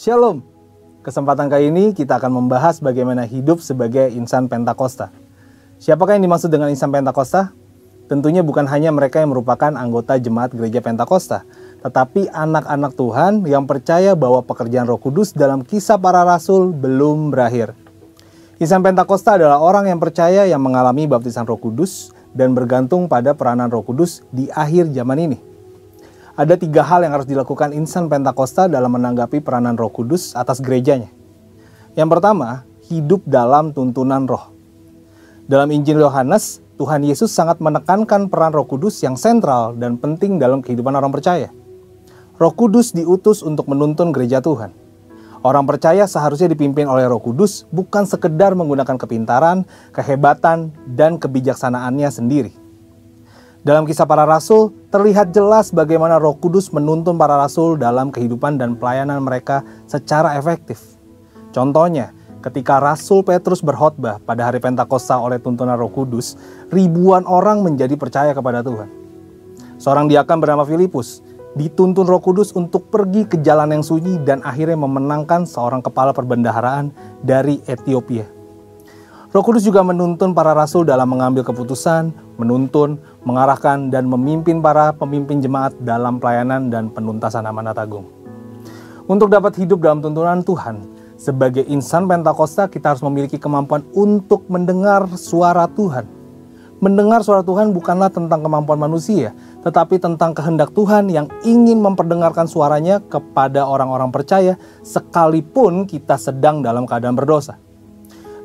Shalom. Kesempatan kali ini kita akan membahas bagaimana hidup sebagai insan Pentakosta. Siapakah yang dimaksud dengan insan Pentakosta? Tentunya bukan hanya mereka yang merupakan anggota jemaat gereja Pentakosta, tetapi anak-anak Tuhan yang percaya bahwa pekerjaan Roh Kudus dalam Kisah Para Rasul belum berakhir. Insan Pentakosta adalah orang yang percaya yang mengalami baptisan Roh Kudus dan bergantung pada peranan Roh Kudus di akhir zaman ini. Ada 3 hal yang harus dilakukan insan Pentakosta dalam menanggapi peranan Roh Kudus atas gerejanya. Yang pertama, hidup dalam tuntunan Roh. Dalam Injil Yohanes, Tuhan Yesus sangat menekankan peran Roh Kudus yang sentral dan penting dalam kehidupan orang percaya. Roh Kudus diutus untuk menuntun gereja Tuhan. Orang percaya seharusnya dipimpin oleh Roh Kudus bukan sekedar menggunakan kepintaran, kehebatan, dan kebijaksanaannya sendiri. Dalam Kisah Para Rasul, terlihat jelas bagaimana Roh Kudus menuntun para rasul dalam kehidupan dan pelayanan mereka secara efektif. Contohnya, ketika Rasul Petrus berkhotbah pada hari Pentakosta oleh tuntunan Roh Kudus, ribuan orang menjadi percaya kepada Tuhan. Seorang diakan bernama Filipus dituntun Roh Kudus untuk pergi ke jalan yang sunyi dan akhirnya memenangkan seorang kepala perbendaharaan dari Ethiopia. Roh Kudus juga menuntun para rasul dalam mengambil keputusan, menuntun, mengarahkan, dan memimpin para pemimpin jemaat dalam pelayanan dan penuntasan amanat agung. Untuk dapat hidup dalam tuntunan Tuhan, sebagai insan Pentakosta kita harus memiliki kemampuan untuk mendengar suara Tuhan. Mendengar suara Tuhan bukanlah tentang kemampuan manusia, tetapi tentang kehendak Tuhan yang ingin memperdengarkan suaranya kepada orang-orang percaya sekalipun kita sedang dalam keadaan berdosa.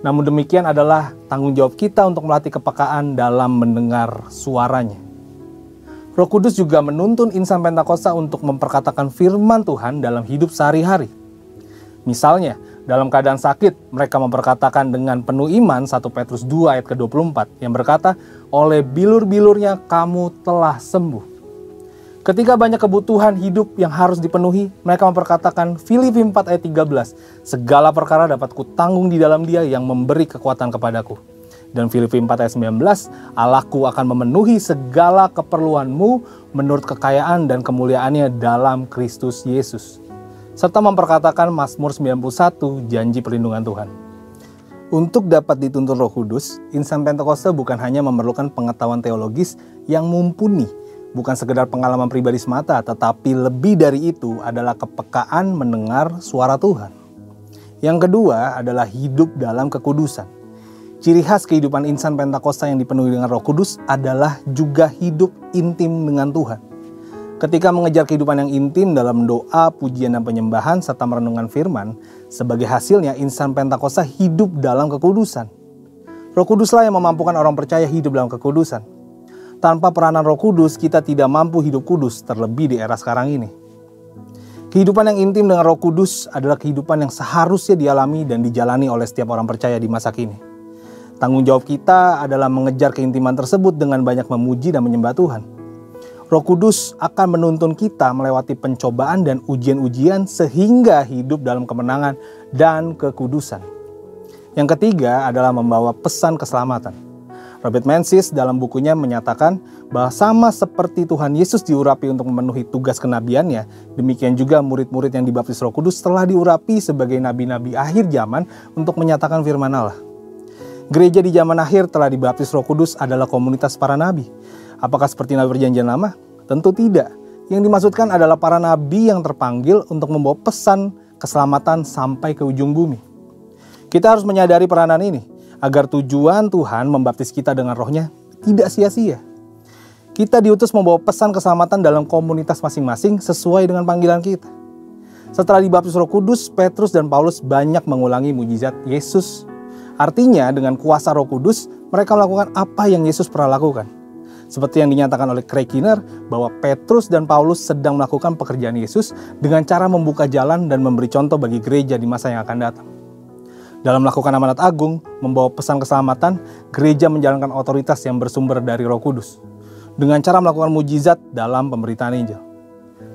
Namun demikian adalah tanggung jawab kita untuk melatih kepekaan dalam mendengar suaranya. Roh Kudus juga menuntun insan Pentakosta untuk memperkatakan firman Tuhan dalam hidup sehari-hari. Misalnya, dalam keadaan sakit, mereka memperkatakan dengan penuh iman 1 Petrus 2 ayat ke-24 yang berkata, oleh bilur-bilurnya kamu telah sembuh. Ketika banyak kebutuhan hidup yang harus dipenuhi, mereka memperkatakan Filipi 4 ayat 13, segala perkara dapat kutanggung di dalam Dia yang memberi kekuatan kepadaku. Dan Filipi 4 ayat 19, Allahku akan memenuhi segala keperluanmu menurut kekayaan dan kemuliaannya dalam Kristus Yesus. Serta memperkatakan Mazmur 91, janji perlindungan Tuhan. Untuk dapat dituntun Roh Kudus, insan Pentakosta bukan hanya memerlukan pengetahuan teologis yang mumpuni, bukan sekedar pengalaman pribadi semata, tetapi lebih dari itu adalah kepekaan mendengar suara Tuhan. Yang kedua adalah hidup dalam kekudusan. Ciri khas kehidupan insan Pentakosta yang dipenuhi dengan Roh Kudus adalah juga hidup intim dengan Tuhan. Ketika mengejar kehidupan yang intim dalam doa, pujian, dan penyembahan, serta merenungkan firman, sebagai hasilnya insan Pentakosta hidup dalam kekudusan. Roh Kuduslah yang memampukan orang percaya hidup dalam kekudusan. Tanpa peranan Roh Kudus, kita tidak mampu hidup kudus, terlebih di era sekarang ini. Kehidupan yang intim dengan Roh Kudus adalah kehidupan yang seharusnya dialami dan dijalani oleh setiap orang percaya di masa kini. Tanggung jawab kita adalah mengejar keintiman tersebut dengan banyak memuji dan menyembah Tuhan. Roh Kudus akan menuntun kita melewati pencobaan dan ujian-ujian sehingga hidup dalam kemenangan dan kekudusan. Yang ketiga adalah membawa pesan keselamatan. Robert Menzies dalam bukunya menyatakan bahwa sama seperti Tuhan Yesus diurapi untuk memenuhi tugas kenabiannya, demikian juga murid-murid yang dibaptis Roh Kudus telah diurapi sebagai nabi-nabi akhir zaman untuk menyatakan firman Allah. Gereja di zaman akhir telah dibaptis Roh Kudus adalah komunitas para nabi. Apakah seperti nabi perjanjian lama? Tentu tidak. Yang dimaksudkan adalah para nabi yang terpanggil untuk membawa pesan keselamatan sampai ke ujung bumi. Kita harus menyadari peranan ini, agar tujuan Tuhan membaptis kita dengan Roh-Nya tidak sia-sia. Kita diutus membawa pesan keselamatan dalam komunitas masing-masing sesuai dengan panggilan kita. Setelah dibaptis Roh Kudus, Petrus dan Paulus banyak mengulangi mujizat Yesus. Artinya dengan kuasa Roh Kudus, mereka melakukan apa yang Yesus pernah lakukan. Seperti yang dinyatakan oleh Craig Keener bahwa Petrus dan Paulus sedang melakukan pekerjaan Yesus dengan cara membuka jalan dan memberi contoh bagi gereja di masa yang akan datang. Dalam melakukan amanat agung, membawa pesan keselamatan, gereja menjalankan otoritas yang bersumber dari Roh Kudus. Dengan cara melakukan mujizat dalam pemberitaan Injil.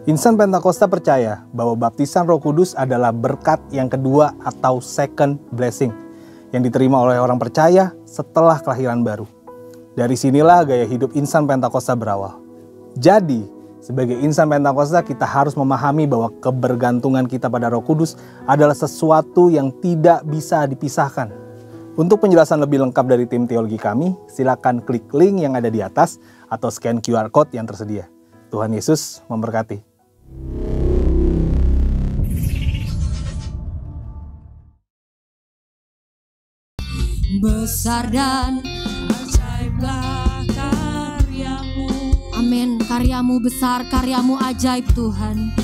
Insan Pentakosta percaya bahwa baptisan Roh Kudus adalah berkat yang kedua atau second blessing yang diterima oleh orang percaya setelah kelahiran baru. Dari sinilah gaya hidup insan Pentakosta berawal. Jadi, Sebagai insan Pentakosta, kita harus memahami bahwa kebergantungan kita pada Roh Kudus adalah sesuatu yang tidak bisa dipisahkan. Untuk penjelasan lebih lengkap dari tim teologi kami, silakan klik link yang ada di atas atau scan QR Code yang tersedia. Tuhan Yesus memberkati. Besar dan ajaiblah karyamu. Amin. Karyamu besar, karyamu ajaib Tuhan.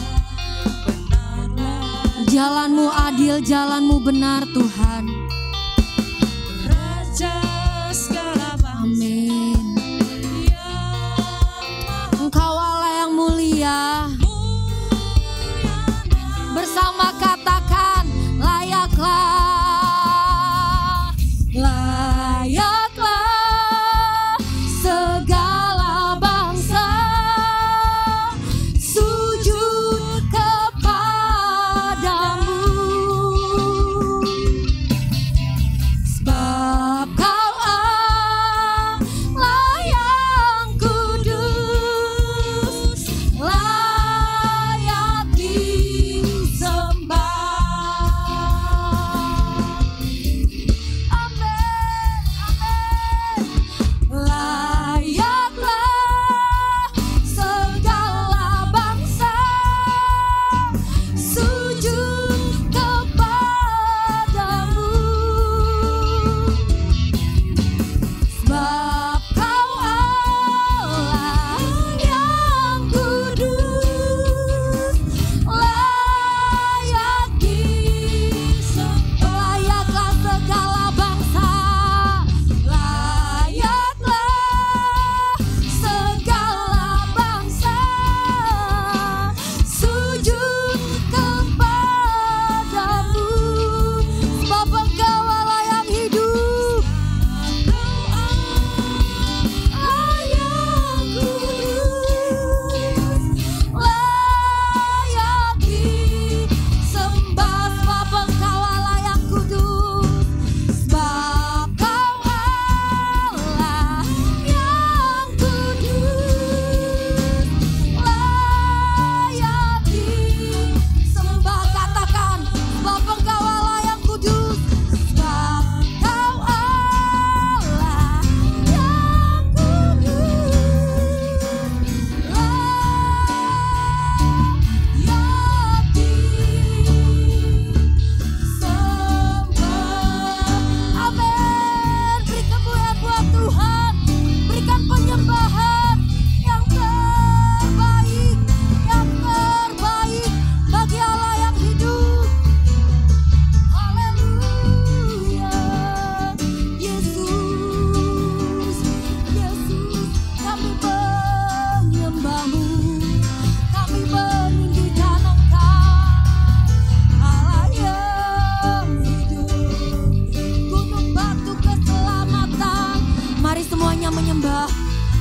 Jalanmu adil, jalanmu benar Tuhan. Raja segala bangsa. Amin. Engkau Allah yang mulia. Bersama katakan layaklah. Layaklah segala bangsa sujud kepadamu, sebab Kau Allah yang kudus, layak disembah.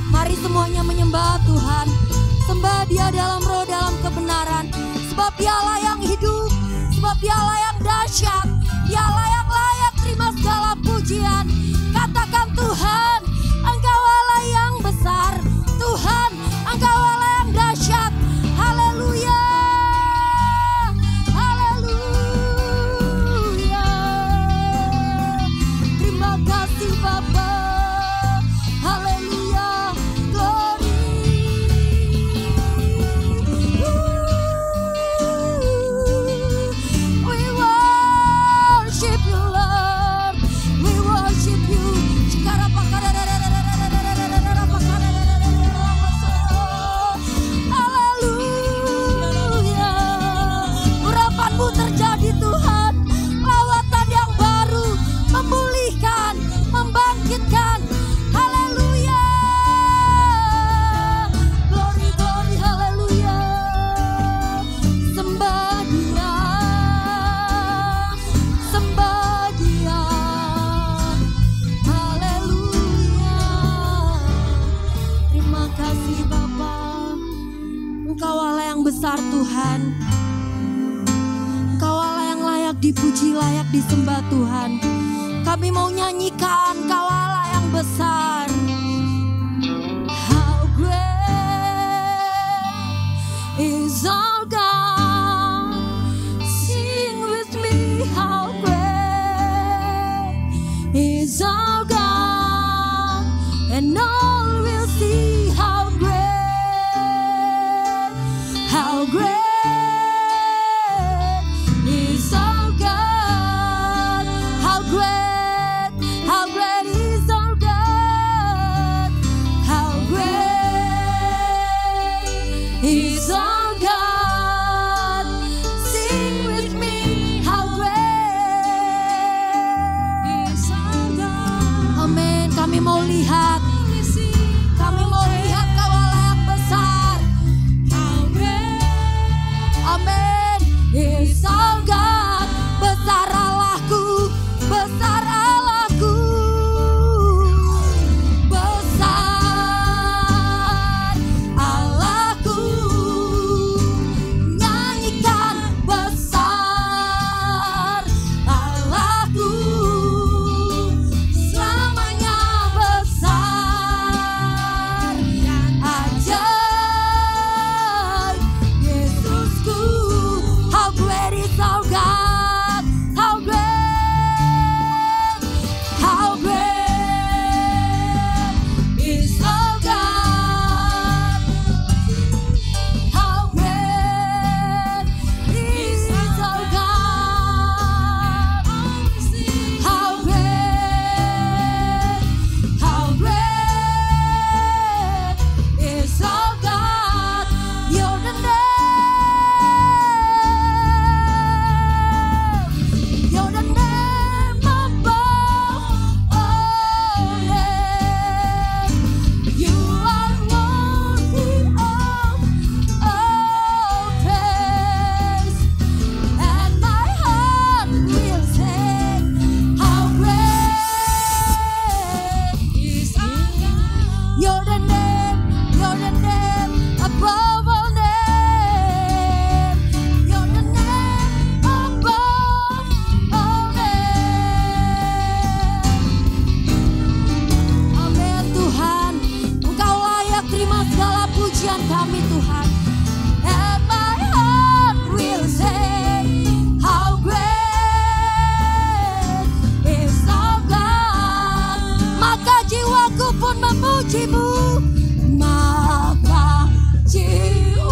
Mari semuanya menyembah Tuhan. Sembah Dia dalam roh, dalam kebenaran. Sebab Dialah yang hidup, sebab Dialah yang dahsyat, Dialah yang layak terima segala pujian. Katakan Tuhan, Engkau Allah yang besar. Tuhan, Engkau Allah yang dahsyat. Haleluya. Haleluya. Terima kasih Bapa. Terjadi Tuhan, lawatan yang baru, memulihkan, membangkitkan. Haleluya. Glory, glory, haleluya. Sembah Dia, sembah Dia. Haleluya. Terima kasih Bapa. Engkau Allah yang besar Tuhan. Dipuji, layak disembah Tuhan. Kami mau nyanyikan Kau Allah yang besar. How great He's our God. Sing with me, how great is our God. Amin. Kami mau lihat. Kami mau lihat Kau Allah yang besar. How great. Amin. Is our God. Besar Allahku. Besar Allahku. Besar Allahku. Nyanyikan besar Allahku. Selamanya besar dan ajaib Yesusku. How great is our God. How great. How great is our God. How great is our God. How great is our God. You're the name. You're the name above all names. You are worthy of all praise. And my heart will say, how great is our God. You're the name above all names. You're the name above all names. Amin Tuhan, Engkau layak terima segala pujian kami Tuhan. And my heart will say, how great is our God. Maka jiwaku pun memuji-Mu. Maka jiwaku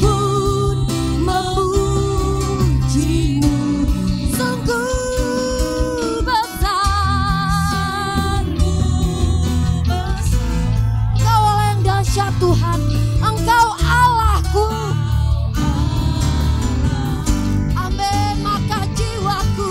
pun memuji-Mu. Sungguh besar. Engkau Allah yang dahsyat Tuhan. Engkau Allahku. Amin. Maka jiwaku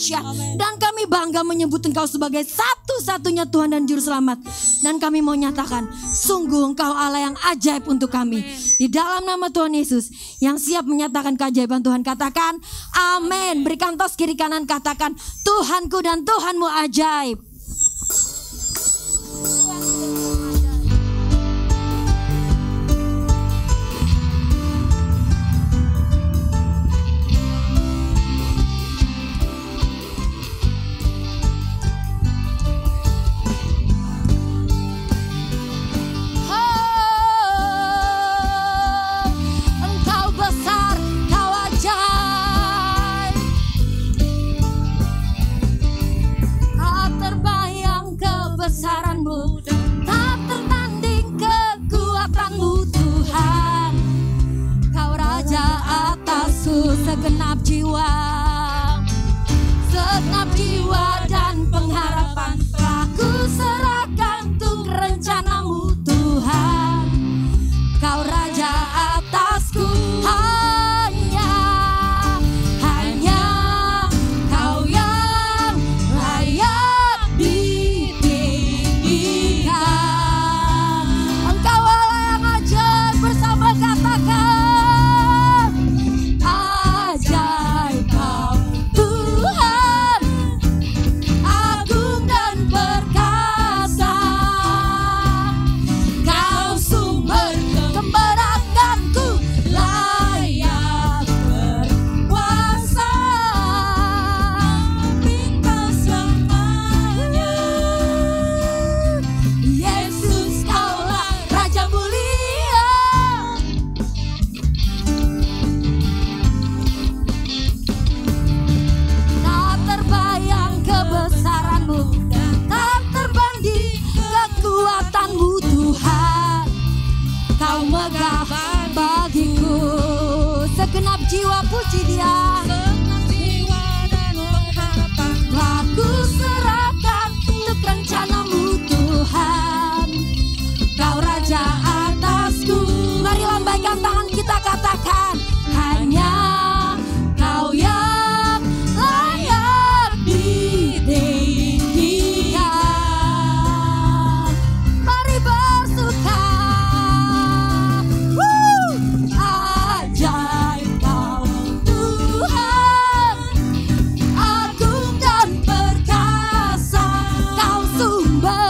dahsyat. Dan kami bangga menyebut Engkau sebagai satu-satunya Tuhan dan Juru Selamat. Dan kami mau nyatakan, sungguh Engkau Allah yang ajaib untuk kami. Di dalam nama Tuhan Yesus, yang siap menyatakan keajaiban Tuhan, katakan amin. Berikan tos kiri kanan, katakan Tuhanku dan Tuhanmu ajaib. Tak tertanding kekuatanmu Tuhan. Kau Raja atasku, segenap jiwa dan pengharapan aku serahkan untuk rencanamu Tuhan. Kau Raja atasku, hanya Kau yang layak ditinggikan. Engkau Allah yang ajaib, bersama katakan ajaib Kau Tuhan, agung dan perkasa. Kau sumber kemenanganku, layak berkuasa. Minta selamanya. Yesus Kaulah Raja mulia. Tak terbayang kebesaranmu, tak terbanding kekuatanmu Tuhan. Kau megah bagiku, segenap jiwa puji Dia. Aku serahkan untuk rencanamu Tuhan. Kau Raja atasku. Mari lambaikan tangan kita, katakan hanya Kau yang layak ditinggikan. Mari bersuka. Ajaib Kau Tuhan, agung dan perkasa. Kau sumber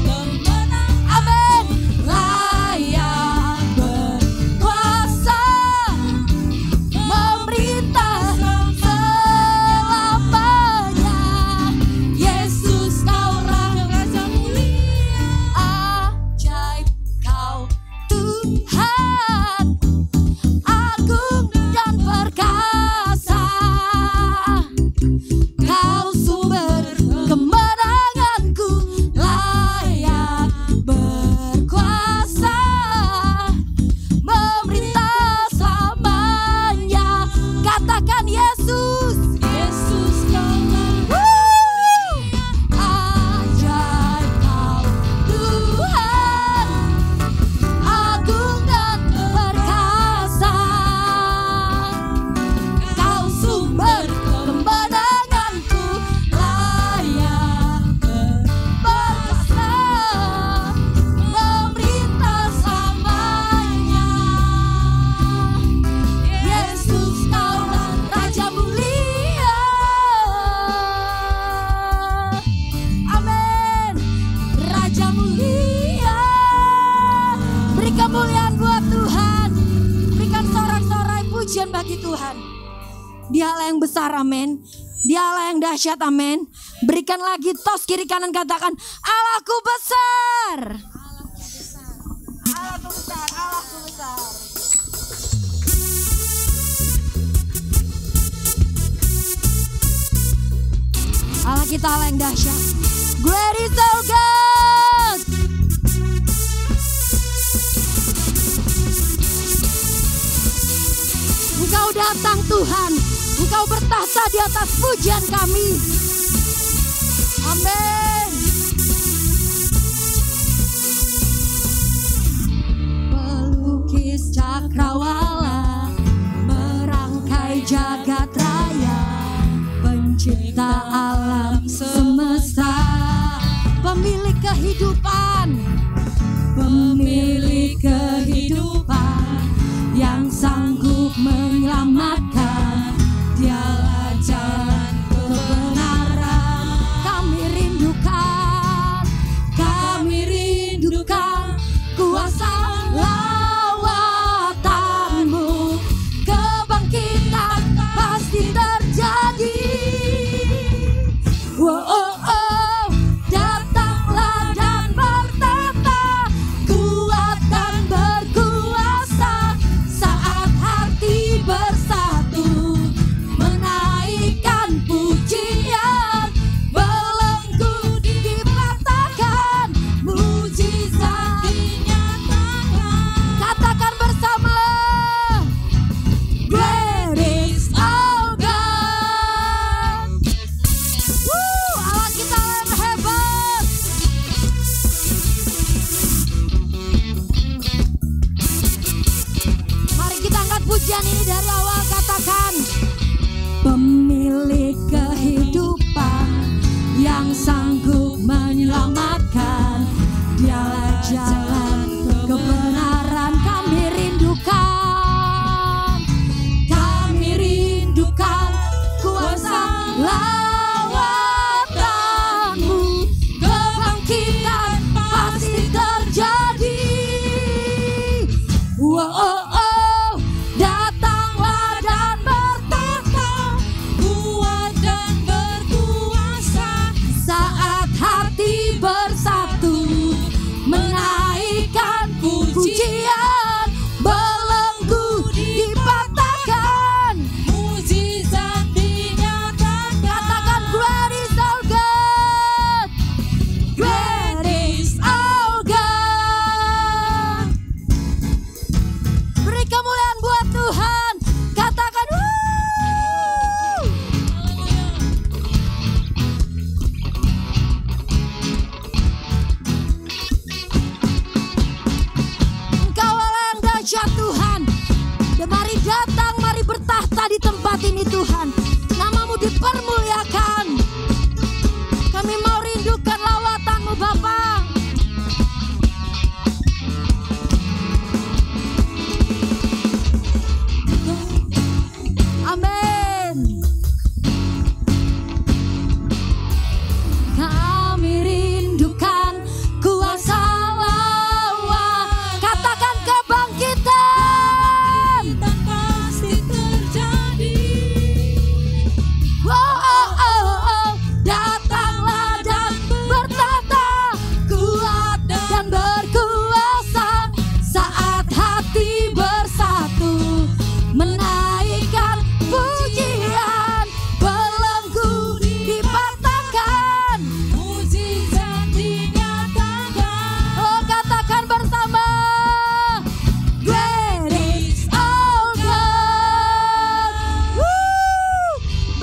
kemenangan. Amin. Layak berkuasa, memerintah selamanya. Yesus Kau Raja mulia. Ajaib Kau Tuhan, agung dan perkasa. Kau sumber kemenanganku, layak berkuasa, memerintah selamanya. Katakan Yesus. Yesus Kau ajaib Kau Tuhan, agung dan perkasa. Kau sumber kemenanganku, layak berkuasa, memerintah selamanya. Yesus Kaulah Raja mulia. Amin. Raja mulia. Beri kemuliaan buat Tuhan. Berikan sorak-sorai pujian bagi Tuhan. Dia Allah yang besar, amin. Dia Allah yang dahsyat, amin. Berikan lagi tos kiri kanan, katakan Allahku besar. Allahku besar, Allahku besar. Allah kita Allah yang dahsyat. Great is our God. Engkau datang Tuhan, Engkau bertahta di atas pujian kami. Amin. Pelukis cakrawala, merangkai jagat raya. pencipta alam semesta, pemilik kehidupan, pemilik kehidupan, yang sanggup menyelamatkan. Dialah jalan kebenaran. Kami rindukan kuasa lawatanmu. Kebangkitan pasti terjadi. Oh, oh, oh, datanglah dan bertata, kuat dan berkuasa, saat hati bersatu, menaikkan pujian, belenggu dipatahkan, mujizat dinyatakan. Katakan bersama, Great is our God. Allah kita yang hebat. Mari kita angkat pujian ini dari awal. Katakan, pemilik kehidupan, yang sanggup menyelamatkan. Dialah jalan kebenaran. Kami rindukan kuasa lawatanmu. Kebangkitan pasti terjadi. Oh, oh, oh, datanglah dan bertata, kuat dan berkuasa, saat hati bersatu, menaikkan pujian, belenggu dipatahkan, mujizat dinyatakan. Katakan, great is our God. Great is our God. Beri kemuliaan buat Tuhan. Katakan, wuh. Engkau Allah yang dahsyat Tuhan. Dan mari datang, mari bertahta di tempat ini Tuhan. Namamu dipermuliakan. Kami mau rindukan lawatanmu Bapa. Amin. Kami rindukan kuasa lawan. Katakan kebangkitan pasti terjadi. Oh, oh, oh, oh. Datanglah dan bertata, kuat dan berkuasa, saat hati bersatu, menaikkan pujian, belenggu dipatahkan, mujizat dinyatakan. Oh, katakan bersama, Great is our God. Woo!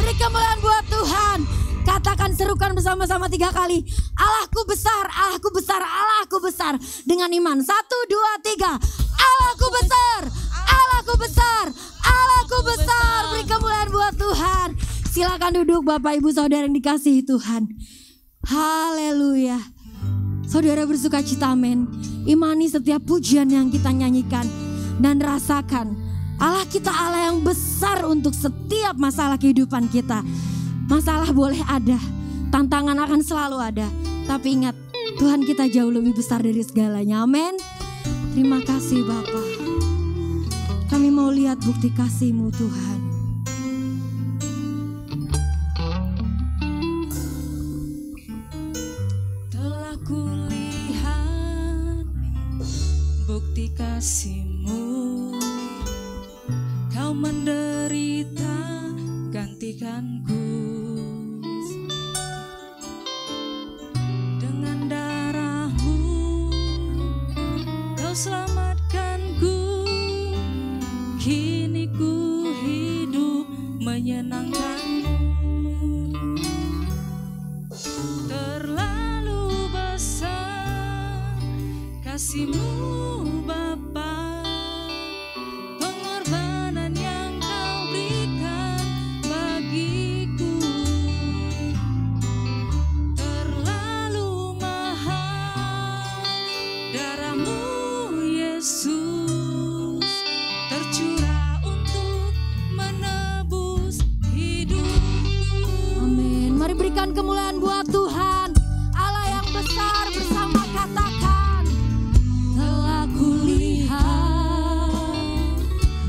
Beri kemuliaan buat Tuhan. Katakan, serukan bersama-sama 3 kali. Allahku besar, Allahku besar, Allahku besar. Dengan iman, 1, 2, 3. Allahku besar, Allahku besar, Allahku besar. Beri kemuliaan buat Tuhan. Silakan duduk Bapak Ibu Saudara yang dikasihi Tuhan. Haleluya. Saudara bersuka cita, amin. Imani setiap pujian yang kita nyanyikan dan rasakan Allah kita Allah yang besar untuk setiap masalah kehidupan kita. Masalah boleh ada, tantangan akan selalu ada, tapi ingat, Tuhan kita jauh lebih besar dari segalanya. Amin. Terima kasih Bapa. Kami mau lihat bukti kasih-Mu Tuhan. Telah kulihat bukti kasih-Mu, Kau menderita gantikanku. Dengan darah-Mu Kau selamatkanku. Kini ku hidup menyenangkan-Mu. Terlalu besar kasih-Mu Bapa, pengorbanan yang Kau berikan bagiku. berikan kemuliaan buat Tuhan. Allah yang besar bersama katakan. Telah kulihat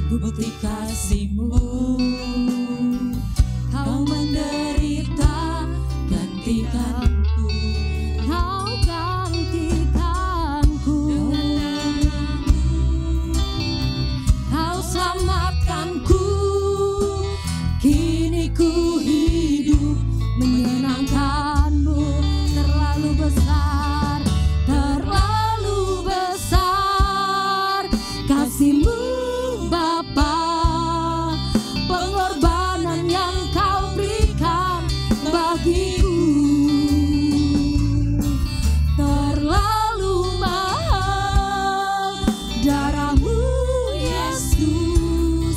bukti kasih-Mu, Kau menderita gantikanku, Kau gantikanku. Kau selamatkanku, kini ku hidup menyenangkan-Mu. Terlalu besar, terlalu besar kasih-Mu Bapa, pengorbanan yang Kau berikan bagiku. Terlalu mahal darah-Mu Yesus,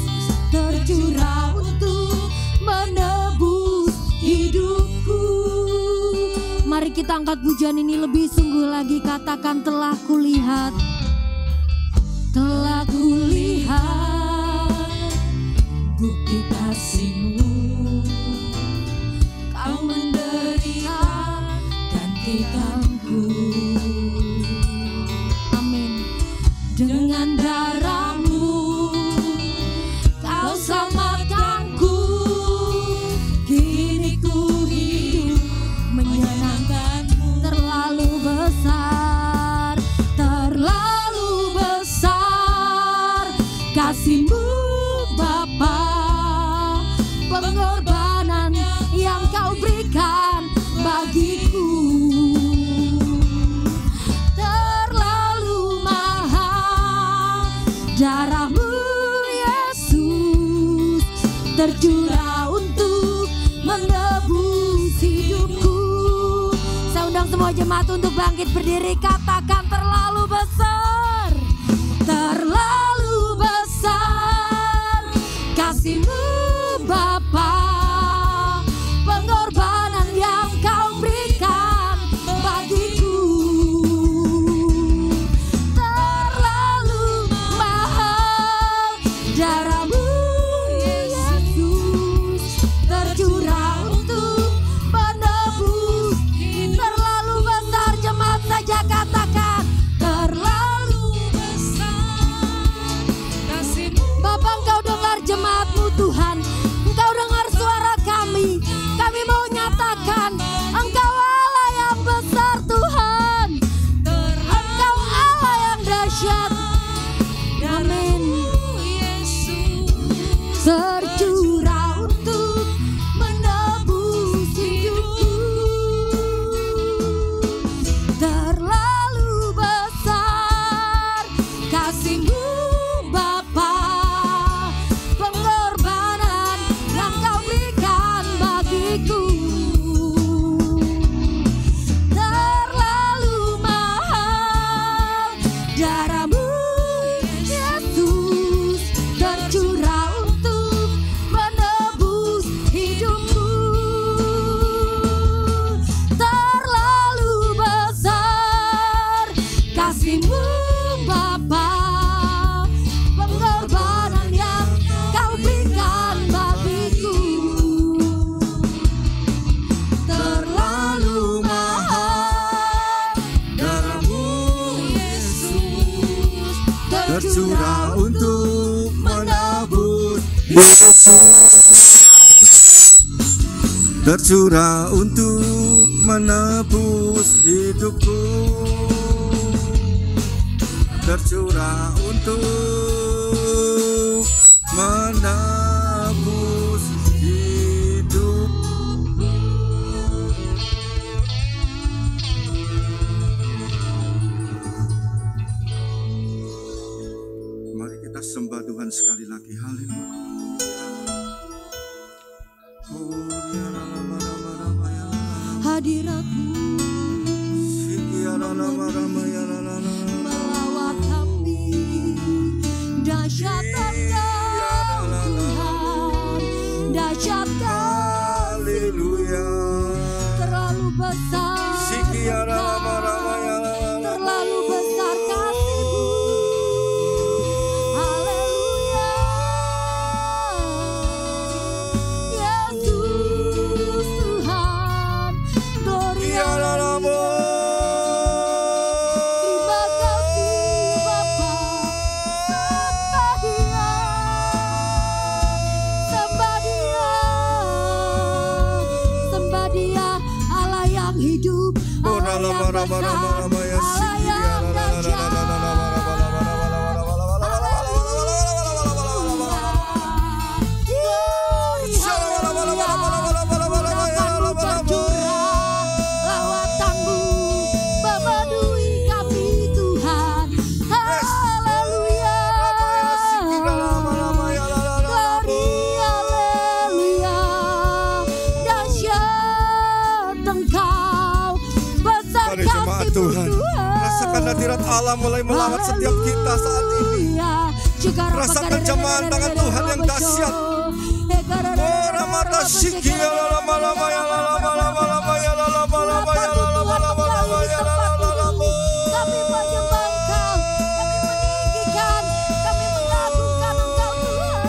tercurah untuk menebus hidupku. Mari kita angkat pujian ini lebih sungguh lagi, katakan telah kulihat. Telah kulihat bukti kasih-Mu, Kau menderita gantikanku. Amin. Dengan darah-Mu Kau selamatkanku, kini ku hidup menyenangkan-Mu. Terlalu besar, terlalu besar kasih-Mu Bapa, pengorbanan yang Kau berikan bagiku. Terlalu mahal darah-Mu Yesus, tercurah untuk menebus hidupku. Saya undang semua jemaat untuk bangkit berdiri, katakan terlalu besar, terlalu besar kasih-Mu Bapa, pengorbanan yang Kau berikan bagiku. Terlalu mahal darah-Mu Yesus, tercurah untuk menebus. Terlalu besar, jemaat saja katakan terlalu besar kasih-Mu. Bapa, Engkau dengar jemaat-Mu Tuhan, Engkau dengar suara kami. Kami mau nyatakan Engkau Allah yang besar Tuhan, Engkau Allah yang dahsyat. Amin. Tercurah untuk menebus hidupku. Terlalu besar kasih-Mu Bapa, pengorbanan yang Kau berikan bagiku. Terlalu mahal darah-Mu Yesus, tercurah untuk menebus hidupku. Terlalu besar kasih-Mu Bapa, pengorbanan yang Kau berikan bagiku. Terlalu mahal darah-Mu Yesus, tercurah untuk menebus hidupku. Tercurah untuk menebus hidupku. Tercurah untuk menebus hidup. Mari kita sembah Tuhan sekali lagi. Haleluya. Hadirat-Mu melawat kami, dahsyat Engkau Tuhan, dahsyat Kau. Haleluya. Terlalu besar Engkau, terlalu besar kasih-Mu. Haleluya. Yesus Tuhan, Tuhan, rasakan hadirat Allah mulai melawat setiap kita saat ini. Rasakan jemahan tangan Tuhan yang dahsyat. Oh, ramata siki ya lama lama ya lama lama lama ya lama lama ya lama lama lama ya lama. Kami menyembah Engkau, kami meninggikan, kami mengagungkan Engkau Tuhan.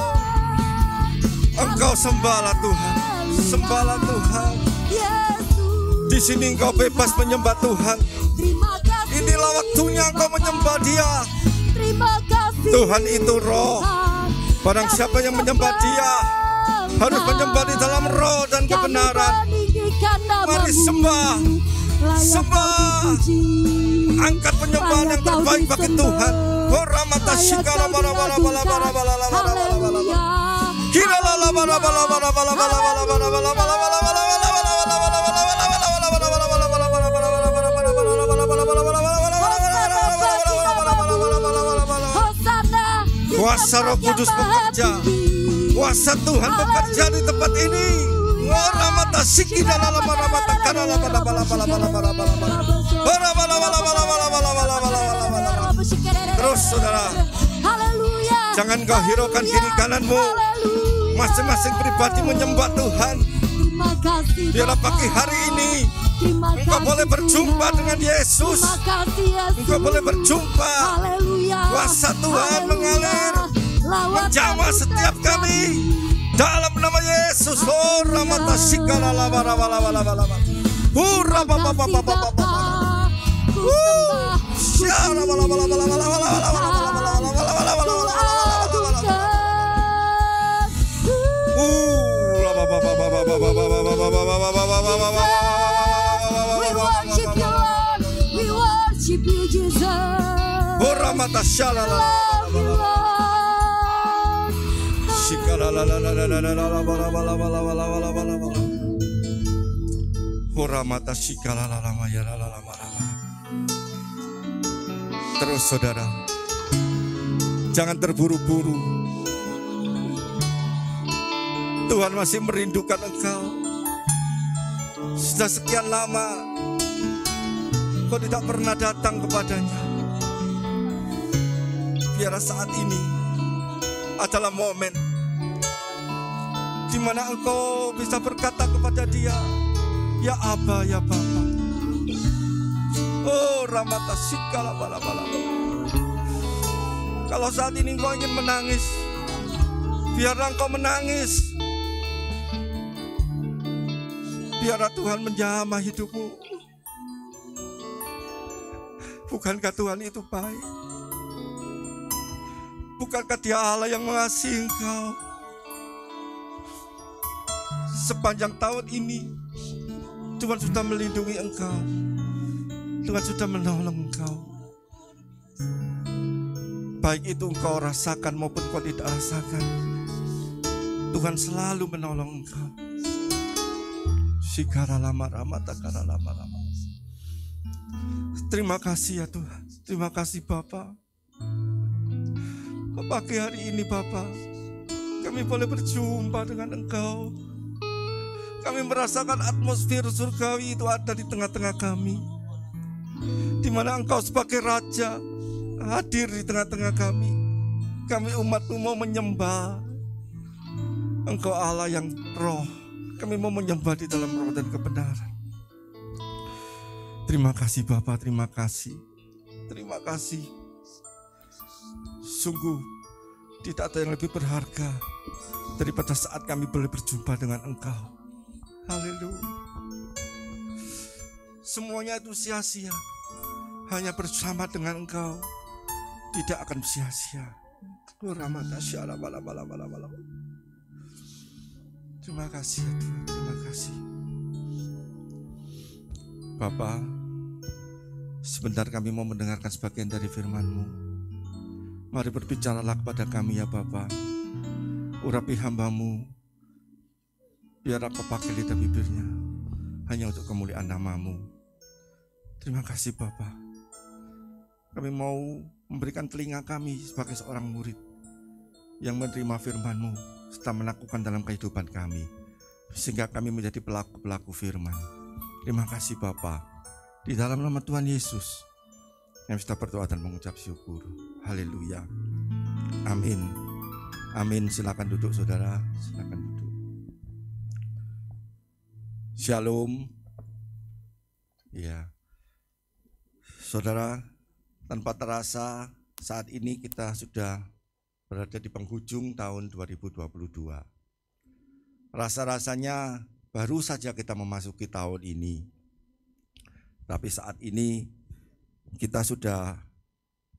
Engkau sembahlah Tuhan, sembahlah Tuhan. Di sini Engkau bebas menyembah Tuhan. Inilah waktunya Engkau menyembah Dia. Tuhan itu roh. Barang siapa yang menyembah Dia harus menyembah di dalam roh dan kebenaran. Mari sembah, sembah. Angkat penyembahan yang terbaik bagi Tuhan. Horamata shikala bala bala bala bala bala bala bala bala. Kira bala bala bala bala bala bala bala bala bala bala bala. Kuasa Roh Kudus bekerja, kuasa Tuhan bekerja di tempat ini. Waramata siki dalam ramata kana la bala bala bala bala bala bala bala. Bala bala bala bala bala bala bala bala. Terus saudara, jangan kau hiraukan kiri kananmu. Masing-masing pribadi menyembah Tuhan. Biarlah pagi hari ini engkau boleh berjumpa dengan Yesus. Engkau boleh berjumpa. Kuasa Tuhan mengalir, menjamah setiap kami dalam nama Yesus. Oh, ramata shikala la bala bala bala bala. Hurra baba baba baba baba. Shara bala bala bala bala bala bala bala bala bala bala bala. We worship you, Jesus. Ramata shala la shikala la la la la la la la bala bala bala bala bala bala bala. Ramata shikala la la ya la la la bala. Terus saudara, jangan terburu-buru. Tuhan masih merindukan engkau. Sudah sekian lama kau tidak pernah datang kepadanya. Biarlah saat ini adalah momen di mana engkau bisa berkata kepada Dia, ya Aba, ya Bapa. Oh, ramata shikala bala bala. Kalau saat ini engkau ingin menangis, biarlah engkau menangis. Biarlah Tuhan menjamah hidupmu. Bukankah Tuhan itu baik? Bukankah Dia Allah yang mengasihi engkau? Sepanjang tahun ini Tuhan sudah melindungi engkau. Tuhan sudah menolong engkau. Baik itu engkau rasakan maupun kau tidak rasakan, Tuhan selalu menolong engkau. Terima kasih ya Tuhan. Terima kasih Bapa. Pagi hari ini Bapa, kami boleh berjumpa dengan Engkau. Kami merasakan atmosfer surgawi itu ada di tengah-tengah kami, di mana Engkau sebagai Raja hadir di tengah-tengah kami. Kami umat-Mu mau menyembah Engkau Allah yang roh. Kami mau menyembah di dalam roh dan kebenaran. Terima kasih Bapa, terima kasih. Terima kasih. Sungguh tidak ada yang lebih berharga daripada saat kami boleh berjumpa dengan Engkau. Haleluya. Semuanya itu sia-sia. Hanya bersama dengan Engkau tidak akan sia-sia. Terima kasih ya Tuhan, terima kasih. Bapa, Sebentar kami mau mendengarkan sebagian dari firman-Mu. Mari berbicaralah kepada kami ya Bapa. Urapi hamba-Mu, biar apa pakai lidah bibirnya hanya untuk kemuliaan nama-Mu. Terima kasih Bapa. Kami mau memberikan telinga kami sebagai seorang murid yang menerima firman-Mu serta melakukan dalam kehidupan kami, sehingga kami menjadi pelaku-pelaku firman. Terima kasih Bapa. Di dalam nama Tuhan Yesus kami sudah berdoa dan mengucap syukur. Haleluya. Amin. Amin. Silakan duduk saudara. Silakan duduk. Shalom. Ya. Saudara, tanpa terasa saat ini kita sudah berada di penghujung tahun 2022. Rasa-rasanya baru saja kita memasuki tahun ini. Tapi saat ini kita sudah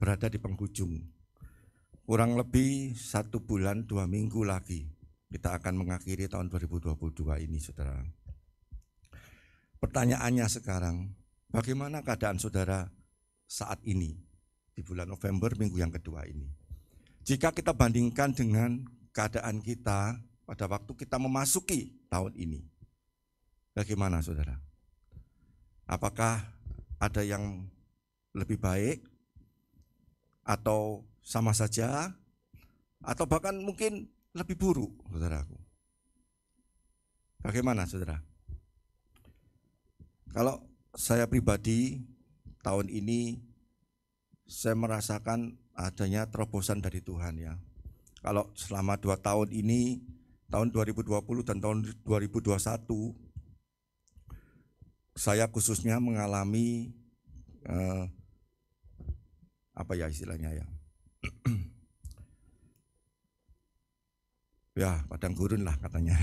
berada di penghujung. Kurang lebih 1 bulan 2 minggu lagi kita akan mengakhiri tahun 2022 ini, saudara. Pertanyaannya sekarang, bagaimana keadaan saudara saat ini di bulan November minggu yang kedua ini? Jika kita bandingkan dengan keadaan kita pada waktu kita memasuki tahun ini, bagaimana saudara? Apakah ada yang lebih baik atau sama saja atau bahkan mungkin lebih buruk, saudaraku? Bagaimana saudara? Kalau saya pribadi tahun ini saya merasakan adanya terobosan dari Tuhan ya. Kalau selama 2 tahun ini, tahun 2020 dan tahun 2021, saya khususnya mengalami apa ya istilahnya ya, ya padang gurun lah katanya.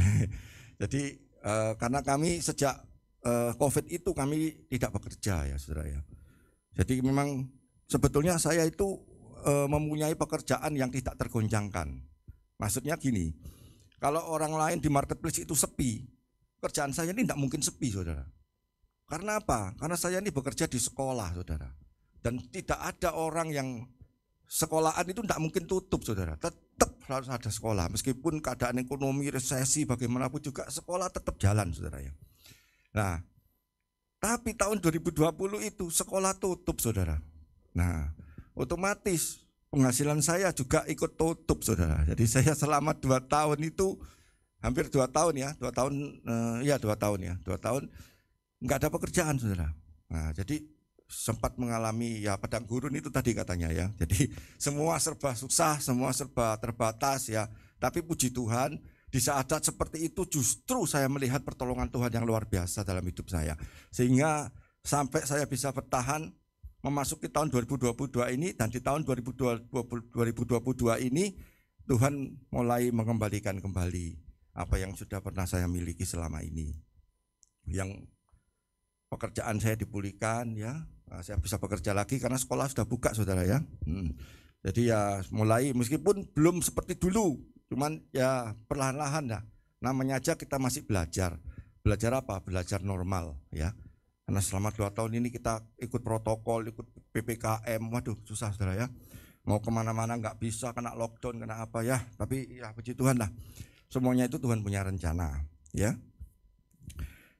Jadi karena kami sejak COVID itu kami tidak bekerja ya saudara ya. Jadi memang sebetulnya saya itu mempunyai pekerjaan yang tidak tergoncangkan. Maksudnya gini, kalau orang lain di marketplace itu sepi, kerjaan saya ini tidak mungkin sepi saudara. Karena apa? Karena saya ini bekerja di sekolah saudara. Dan tidak ada orang yang sekolahan itu tidak mungkin tutup saudara. Tetap harus ada sekolah. Meskipun keadaan ekonomi resesi bagaimanapun juga sekolah tetap jalan saudara ya. Nah, tapi tahun 2020 itu sekolah tutup saudara. Nah, otomatis penghasilan saya juga ikut tutup saudara. Jadi saya selama 2 tahun itu, hampir 2 tahun ya, 2 tahun nggak ada pekerjaan saudara. Nah, jadi sempat mengalami ya padang gurun itu tadi katanya ya. Jadi semua serba susah, semua serba terbatas ya. Tapi puji Tuhan, di saat seperti itu justru saya melihat pertolongan Tuhan yang luar biasa dalam hidup saya. Sehingga sampai saya bisa bertahan memasuki tahun 2022 ini, dan di tahun 2022 ini Tuhan mulai mengembalikan kembali apa yang sudah pernah saya miliki selama ini. Yang pekerjaan saya dipulihkan ya, saya bisa bekerja lagi karena sekolah sudah buka saudara ya. Jadi ya mulai meskipun belum seperti dulu, cuman ya perlahan-lahan ya. Namanya aja kita masih belajar. Belajar apa? Belajar normal ya. Karena selama 2 tahun ini kita ikut protokol, ikut PPKM, waduh susah saudara ya. Mau kemana-mana nggak bisa, kena lockdown, kena apa ya. Tapi ya puji Tuhan lah, semuanya itu Tuhan punya rencana ya.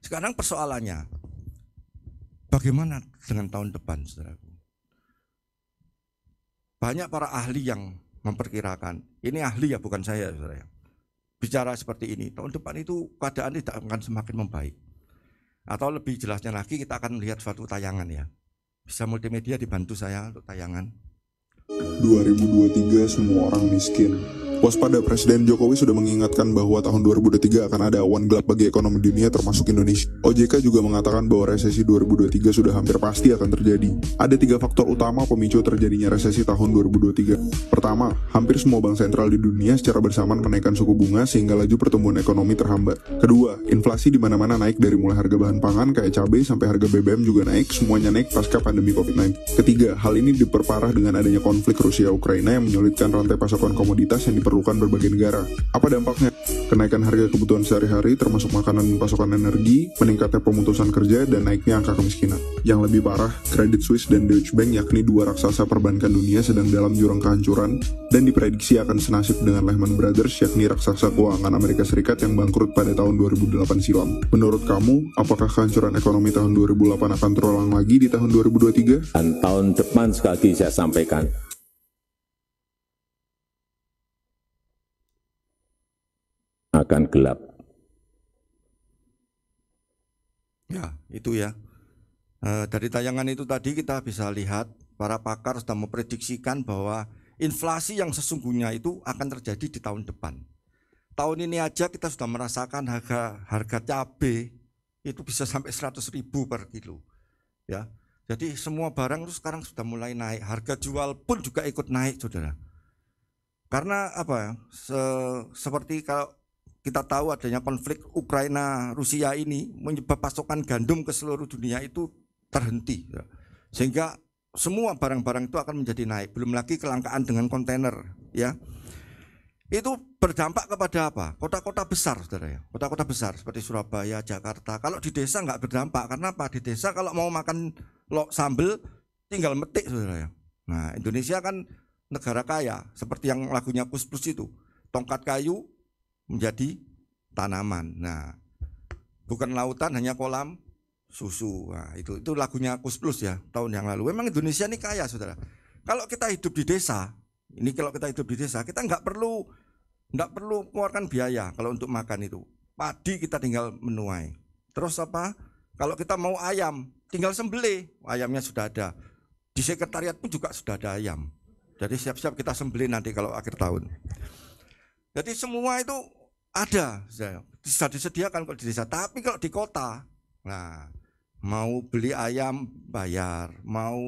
Sekarang persoalannya, bagaimana dengan tahun depan saudaraku? Banyak para ahli yang memperkirakan, ini ahli ya bukan saya saudara ya, bicara seperti ini, tahun depan itu keadaan tidak akan semakin membaik. Atau lebih jelasnya lagi kita akan melihat suatu tayangan ya. Bisa multimedia dibantu saya untuk tayangan. 2023 semua orang miskin. Waspada, Presiden Jokowi sudah mengingatkan bahwa tahun 2023 akan ada awan gelap bagi ekonomi dunia termasuk Indonesia. OJK juga mengatakan bahwa resesi 2023 sudah hampir pasti akan terjadi. Ada 3 faktor utama pemicu terjadinya resesi tahun 2023. Pertama, hampir semua bank sentral di dunia secara bersamaan menaikkan suku bunga sehingga laju pertumbuhan ekonomi terhambat. Kedua, inflasi di mana-mana naik dari mulai harga bahan pangan kayak cabai sampai harga BBM juga naik, semuanya naik pasca pandemi COVID-19. Ketiga, hal ini diperparah dengan adanya konflik Rusia-Ukraina yang menyulitkan rantai pasokan komoditas yang diperlukan berbagai negara. Apa dampaknya? Kenaikan harga kebutuhan sehari-hari termasuk makanan dan pasokan energi, meningkatnya pemutusan kerja, dan naiknya angka kemiskinan. Yang lebih parah, Credit Suisse dan Deutsche Bank yakni dua raksasa perbankan dunia sedang dalam jurang kehancuran dan diprediksi akan senasib dengan Lehman Brothers yakni raksasa keuangan Amerika Serikat yang bangkrut pada tahun 2008 silam. Menurut kamu, apakah kehancuran ekonomi tahun 2008 akan terulang lagi di tahun 2023? Dan tahun depan sekali lagi saya sampaikan, akan gelap. Ya, itu ya. Dari tayangan itu tadi kita bisa lihat para pakar sudah memprediksikan bahwa inflasi yang sesungguhnya itu akan terjadi di tahun depan. Tahun ini aja kita sudah merasakan harga cabai itu bisa sampai 100.000 per kilo. Ya. Jadi semua barang itu sekarang sudah mulai naik. Harga jual pun juga ikut naik, saudara. Karena apa? Seperti kalau kita tahu adanya konflik Ukraina Rusia ini menyebabkan pasokan gandum ke seluruh dunia itu terhenti, ya. Sehingga semua barang-barang itu akan menjadi naik. Belum lagi kelangkaan dengan kontainer, ya. Itu berdampak kepada apa? Kota-kota besar, saudara ya. Kota-kota besar seperti Surabaya, Jakarta. Kalau di desa nggak berdampak, karena apa? Di desa kalau mau makan sambel tinggal metik, saudara ya. Nah, Indonesia kan negara kaya, seperti yang lagunya Kus Plus itu. Tongkat kayu menjadi tanaman. Nah, bukan lautan, hanya kolam susu. Nah, itu lagunya Kus Plus ya, tahun yang lalu. Memang Indonesia ini kaya, saudara. Kalau kita hidup di desa, kita nggak perlu mengeluarkan biaya kalau untuk makan itu. Padi kita tinggal menuai. Terus apa? Kalau kita mau ayam, tinggal sembelih, ayamnya sudah ada. Di sekretariat pun juga sudah ada ayam. Jadi siap-siap kita sembelih nanti kalau akhir tahun. Jadi semua itu ada, bisa disediakan kalau di desa. Tapi kalau di kota, nah, mau beli ayam bayar, mau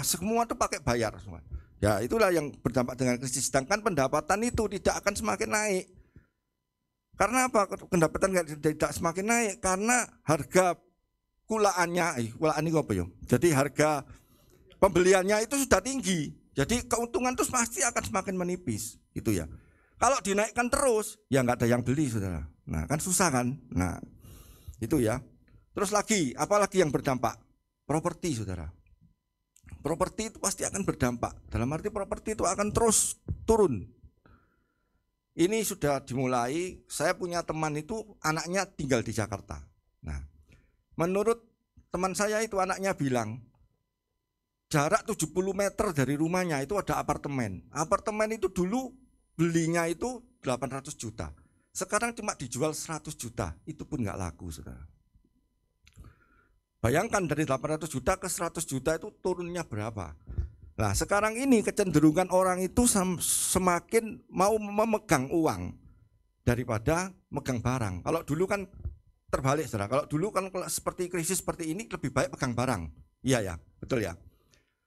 semua itu pakai bayar semua. Ya, itulah yang berdampak dengan krisis. Sedangkan pendapatan itu tidak akan semakin naik. Karena apa? Pendapatan tidak semakin naik karena harga kulaan ini apa ya? Jadi harga pembeliannya itu sudah tinggi. Jadi keuntungan itu pasti akan semakin menipis, gitu ya. Kalau dinaikkan terus, ya nggak ada yang beli, saudara. Nah, kan susah kan? Nah, itu ya. Terus lagi, apalagi yang berdampak? Properti, saudara. Properti itu pasti akan berdampak. Dalam arti properti itu akan terus turun. Ini sudah dimulai. Saya punya teman itu anaknya tinggal di Jakarta. Nah, menurut teman saya itu anaknya bilang, jarak 70 meter dari rumahnya itu ada apartemen. Apartemen itu dulu belinya itu 800 juta. Sekarang cuma dijual 100 juta. Itu pun nggak laku, saudara. Bayangkan dari 800 juta ke 100 juta itu turunnya berapa. Nah, sekarang ini kecenderungan orang itu semakin mau memegang uang daripada megang barang. Kalau dulu kan terbalik, saudara. Kalau dulu kan seperti krisis seperti ini lebih baik pegang barang. Iya ya, betul ya.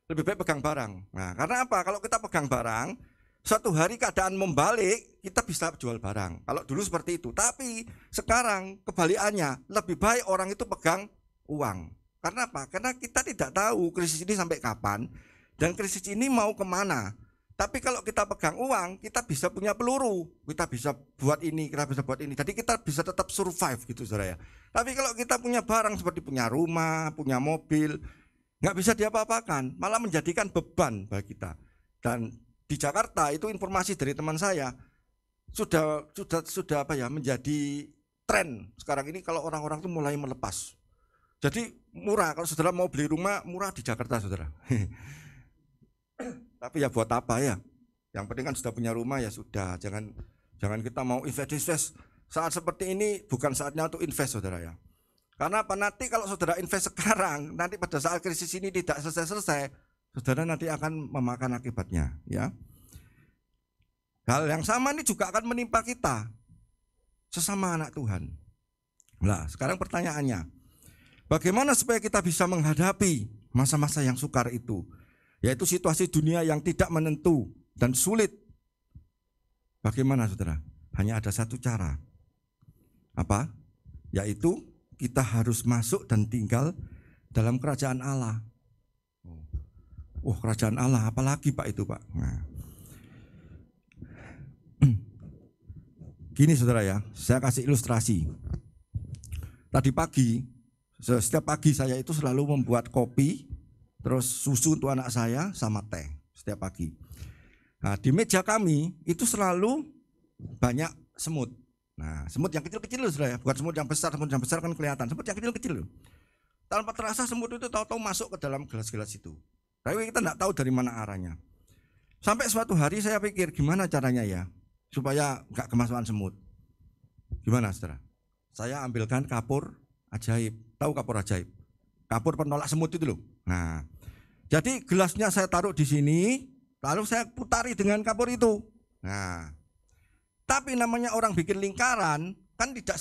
Lebih baik pegang barang. Nah, karena apa? Kalau kita pegang barang, suatu hari keadaan membalik, kita bisa jual barang. Kalau dulu seperti itu. Tapi sekarang kebalikannya, lebih baik orang itu pegang uang. Karena apa? Karena kita tidak tahu krisis ini sampai kapan dan krisis ini mau kemana. Tapi kalau kita pegang uang, kita bisa punya peluru, kita bisa buat ini, kita bisa buat ini. Jadi kita bisa tetap survive gitu, saudara ya. Tapi kalau kita punya barang seperti punya rumah, punya mobil, nggak bisa diapa-apakan, malah menjadikan beban bagi kita. Dan di Jakarta itu informasi dari teman saya sudah apa ya, menjadi tren sekarang ini kalau orang-orang itu mulai melepas. Jadi murah, kalau saudara mau beli rumah murah di Jakarta, saudara. Tapi ya buat apa ya? Yang penting kan sudah punya rumah ya sudah. Jangan kita mau invest. Saat seperti ini bukan saatnya untuk invest, saudara ya. Karena apa? Nanti kalau saudara invest sekarang, nanti pada saat krisis ini tidak selesai, saudara nanti akan memakan akibatnya, ya. Hal yang sama ini juga akan menimpa kita, sesama anak Tuhan. Nah, sekarang pertanyaannya, bagaimana supaya kita bisa menghadapi masa-masa yang sukar itu, yaitu situasi dunia yang tidak menentu dan sulit. Bagaimana, saudara? Hanya ada satu cara. Apa? Yaitu kita harus masuk dan tinggal dalam kerajaan Allah. Kerajaan Allah, apalagi Pak itu, Pak? Nah, Gini saudara ya, saya kasih ilustrasi. Tadi pagi, setiap pagi saya itu selalu membuat kopi, terus susu untuk anak saya sama teh setiap pagi. Nah, di meja kami itu selalu banyak semut. Nah, semut yang kecil-kecil loh saudara ya, bukan semut yang besar kan kelihatan, semut yang kecil-kecil loh. Tanpa terasa semut itu tahu-tahu masuk ke dalam gelas-gelas itu. Tapi kita tidak tahu dari mana arahnya. Sampai suatu hari saya pikir gimana caranya ya supaya nggak kemasukan semut. Gimana saudara? Saya ambilkan kapur ajaib. Tahu kapur ajaib? Kapur penolak semut itu loh. Nah, jadi gelasnya saya taruh di sini, lalu saya putari dengan kapur itu. Nah, tapi namanya orang bikin lingkaran kan tidak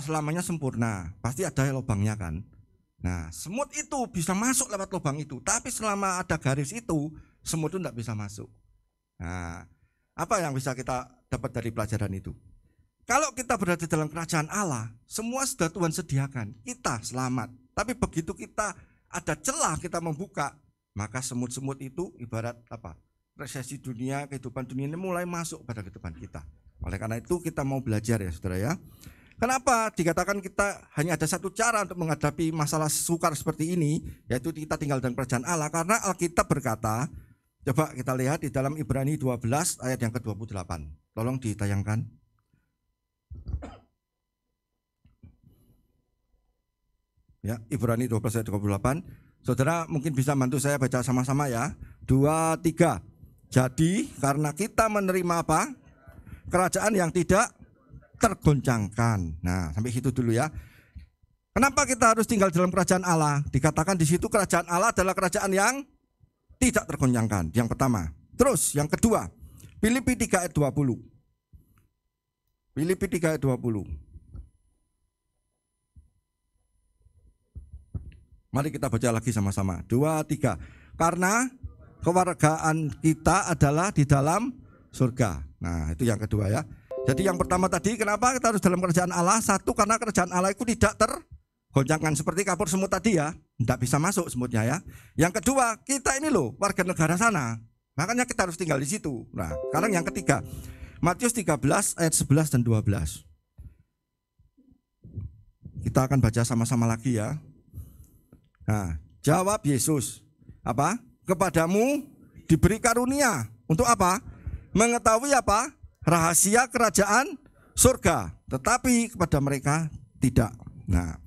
selamanya sempurna, pasti ada lubangnya kan. Nah, semut itu bisa masuk lewat lubang itu, tapi selama ada garis itu, semut itu tidak bisa masuk. Nah, apa yang bisa kita dapat dari pelajaran itu? Kalau kita berada dalam kerajaan Allah, semua sudah Tuhan sediakan, kita selamat. Tapi begitu kita ada celah kita membuka, maka semut-semut itu ibarat apa? Resesi dunia, kehidupan dunia ini mulai masuk pada kehidupan kita. Oleh karena itu kita mau belajar ya saudara ya. Kenapa dikatakan kita hanya ada satu cara untuk menghadapi masalah sukar seperti ini, yaitu kita tinggal dalam kerajaan Allah. Karena Alkitab berkata, coba kita lihat di dalam Ibrani 12 ayat yang ke-28. Tolong ditayangkan. Ya, Ibrani 12 ayat 28. Saudara mungkin bisa bantu saya baca sama-sama ya. 2, 3. Jadi karena kita menerima apa? Kerajaan yang tidak tergoncangkan. Nah, sampai situ dulu ya. Kenapa kita harus tinggal dalam kerajaan Allah? Dikatakan di situ kerajaan Allah adalah kerajaan yang tidak tergoncangkan. Yang pertama. Terus yang kedua, Filipi 3 ayat 20. Filipi 3 ayat 20. Mari kita baca lagi sama-sama. 2, 3. Karena kewargaan kita adalah di dalam surga. Nah, itu yang kedua ya. Jadi yang pertama tadi, kenapa kita harus dalam kerajaan Allah? Satu, karena kerajaan Allah itu tidak tergoncangkan seperti kapur semut tadi ya, tidak bisa masuk semutnya ya. Yang kedua, kita ini loh warga negara sana, makanya kita harus tinggal di situ. Nah, sekarang yang ketiga, Matius 13 ayat 11 dan 12. Kita akan baca sama-sama lagi ya. Nah, jawab Yesus, apa? Kepadamu diberi karunia untuk apa? Mengetahui apa? Rahasia kerajaan surga, tetapi kepada mereka tidak. Nah,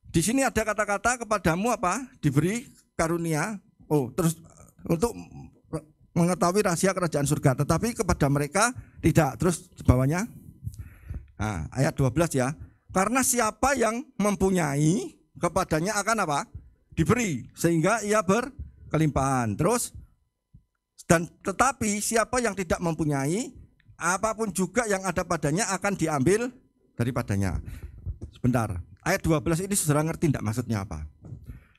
di sini ada kata-kata kepadamu apa? Diberi karunia. Oh, terus untuk mengetahui rahasia kerajaan surga, tetapi kepada mereka tidak. Terus bawahnya, nah, ayat 12 ya. Karena siapa yang mempunyai, kepadanya akan apa? Diberi, sehingga ia berkelimpahan. Terus, dan tetapi siapa yang tidak mempunyai, apapun juga yang ada padanya akan diambil daripadanya. Sebentar, ayat 12 ini saudara ngerti tidak maksudnya apa?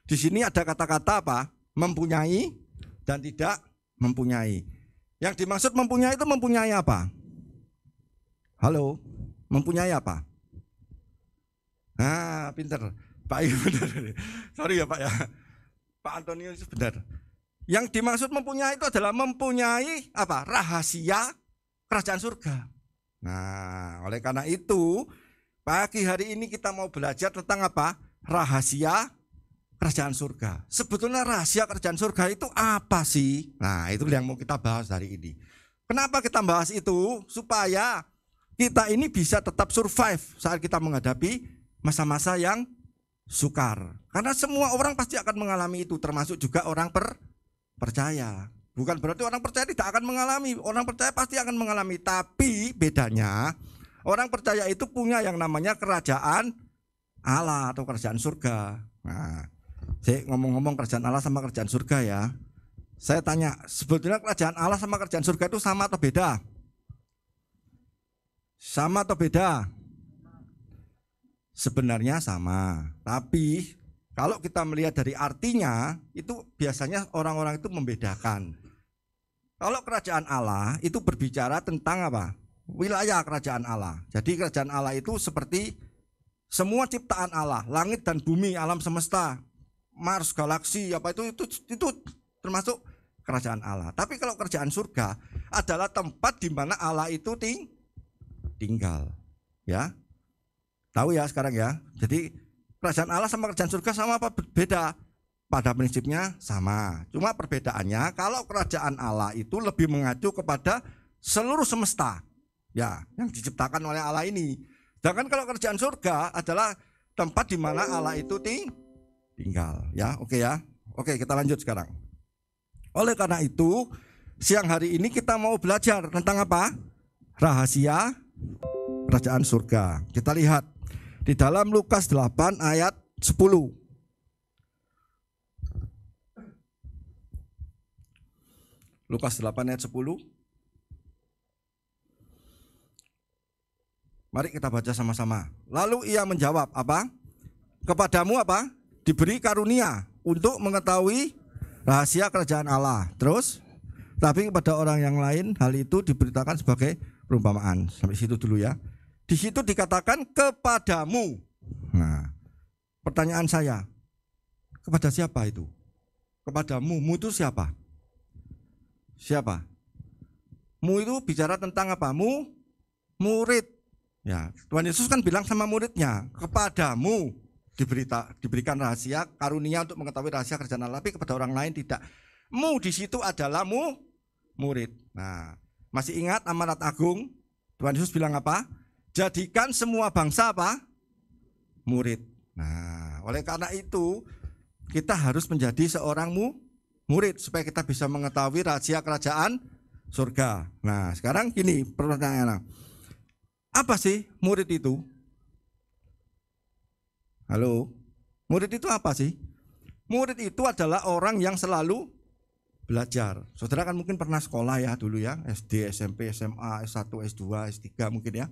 Di sini ada kata-kata apa? Mempunyai dan tidak mempunyai. Yang dimaksud mempunyai itu mempunyai apa? Halo, mempunyai apa? Nah, pinter Pak Ibu, benar. Sorry ya Pak ya, Pak Antonius benar. Yang dimaksud mempunyai itu adalah mempunyai apa? Rahasia kerajaan surga. Nah, oleh karena itu pagi hari ini kita mau belajar tentang apa? Rahasia kerajaan surga. Sebetulnya rahasia kerajaan surga itu apa sih? Nah, itu yang mau kita bahas hari ini. Kenapa kita bahas itu? Supaya kita ini bisa tetap survive saat kita menghadapi masa-masa yang sukar. Karena semua orang pasti akan mengalami itu, termasuk juga orang percaya. Bukan berarti orang percaya tidak akan mengalami. Orang percaya pasti akan mengalami. Tapi bedanya orang percaya itu punya yang namanya kerajaan Allah atau kerajaan surga. Nah, saya ngomong-ngomong kerajaan Allah sama kerajaan surga ya. Saya tanya, sebetulnya kerajaan Allah sama kerajaan surga itu sama atau beda? Sama atau beda? Sebenarnya sama. Tapi kalau kita melihat dari artinya, itu biasanya orang-orang itu membedakan. Kalau kerajaan Allah itu berbicara tentang apa? Wilayah kerajaan Allah. Jadi kerajaan Allah itu seperti semua ciptaan Allah, langit dan bumi, alam semesta, Mars, galaksi, apa itu termasuk kerajaan Allah. Tapi kalau kerajaan surga adalah tempat di mana Allah itu tinggal. Ya. Tahu ya sekarang ya. Jadi kerajaan Allah sama kerajaan surga sama apa beda? Pada prinsipnya sama. Cuma perbedaannya kalau kerajaan Allah itu lebih mengacu kepada seluruh semesta. Ya, yang diciptakan oleh Allah ini. Sedangkan kalau kerajaan surga adalah tempat di mana Allah itu tinggal. Ya, oke ya. Oke, kita lanjut sekarang. Oleh karena itu, siang hari ini kita mau belajar tentang apa? Rahasia kerajaan surga. Kita lihat di dalam Lukas 8 ayat 10. Lukas 8 ayat 10. Mari kita baca sama-sama. Lalu ia menjawab apa? Kepadamu apa? Diberi karunia untuk mengetahui rahasia kerajaan Allah. Terus, tapi kepada orang yang lain hal itu diberitakan sebagai perumpamaan. Sampai situ dulu ya. Di situ dikatakan kepadamu. Nah, pertanyaan saya, kepada siapa itu? Kepadamu, mu itu siapa? Siapa? Mu itu bicara tentang apa? Murid. Ya, Tuhan Yesus kan bilang sama muridnya, kepadamu diberikan rahasia karunia untuk mengetahui rahasia kerajaan Allah, tapi kepada orang lain tidak. Mu di situ adalah murid. Nah, masih ingat amanat agung? Tuhan Yesus bilang apa? Jadikan semua bangsa apa? Murid. Nah, oleh karena itu kita harus menjadi seorang murid supaya kita bisa mengetahui rahasia kerajaan surga. Nah, sekarang gini pertanyaannya. Apa sih murid itu? Halo? Murid itu apa sih? Murid itu adalah orang yang selalu belajar. Saudara kan mungkin pernah sekolah ya dulu ya, SD, SMP, SMA, S1, S2, S3 mungkin ya.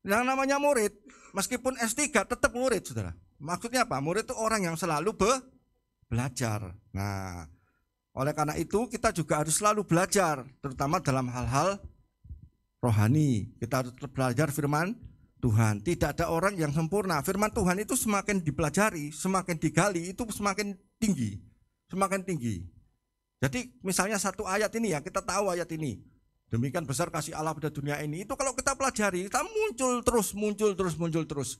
Yang namanya murid, meskipun S3 tetap murid, saudara. Maksudnya apa? Murid itu orang yang selalu belajar. Nah, oleh karena itu kita juga harus selalu belajar, terutama dalam hal-hal rohani. Kita harus belajar firman Tuhan. Tidak ada orang yang sempurna. Firman Tuhan itu semakin dipelajari, semakin digali, itu semakin tinggi. Semakin tinggi. Jadi misalnya satu ayat ini ya, kita tahu ayat ini. Demikian besar kasih Allah pada dunia ini. Itu kalau kita pelajari, kita muncul terus.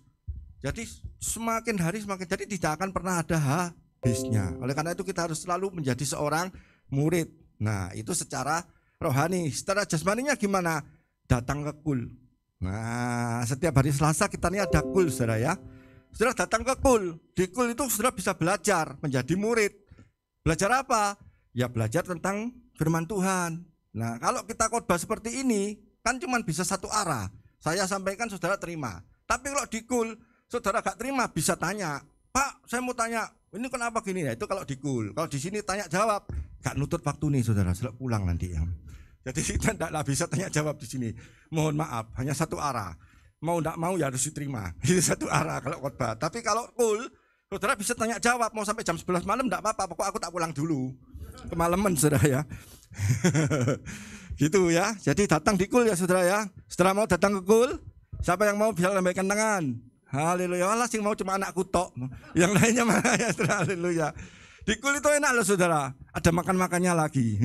Jadi semakin hari semakin, jadi tidak akan pernah ada habisnya. Oleh karena itu kita harus selalu menjadi seorang murid. Nah, itu secara rohani. Secara jasmaninya gimana? Datang ke kul. Nah, setiap hari Selasa kita ini ada kul, saudara ya. Saudara datang ke kul. Di kul itu saudara bisa belajar, menjadi murid. Belajar apa? Ya belajar tentang firman Tuhan. Nah, kalau kita khotbah seperti ini, kan cuma bisa satu arah. Saya sampaikan, saudara terima. Tapi kalau di kul, saudara gak terima, bisa tanya, Pak, saya mau tanya, ini kenapa gini? Nah, itu kalau di kul. Kalau di sini tanya jawab, gak nutut waktu nih, saudara, setelah pulang nanti ya. Jadi kita tidak bisa tanya jawab di sini. Mohon maaf, hanya satu arah. Mau tidak mau ya harus diterima. Itu satu arah kalau khotbah. Tapi kalau kul, saudara bisa tanya jawab. Mau sampai jam 11 malam tidak apa-apa. Pokoknya aku tak pulang dulu. Kemalaman saudara ya. Gitu ya. Jadi datang di kul ya saudara ya. Setelah mau datang ke kul, siapa yang mau bisa lambaikan tangan? Haleluya. Allah sing mau cuma anakku tok. Yang lainnya mana ya saudara? Haleluya. Di kul itu enak loh saudara. Ada makan-makannya lagi.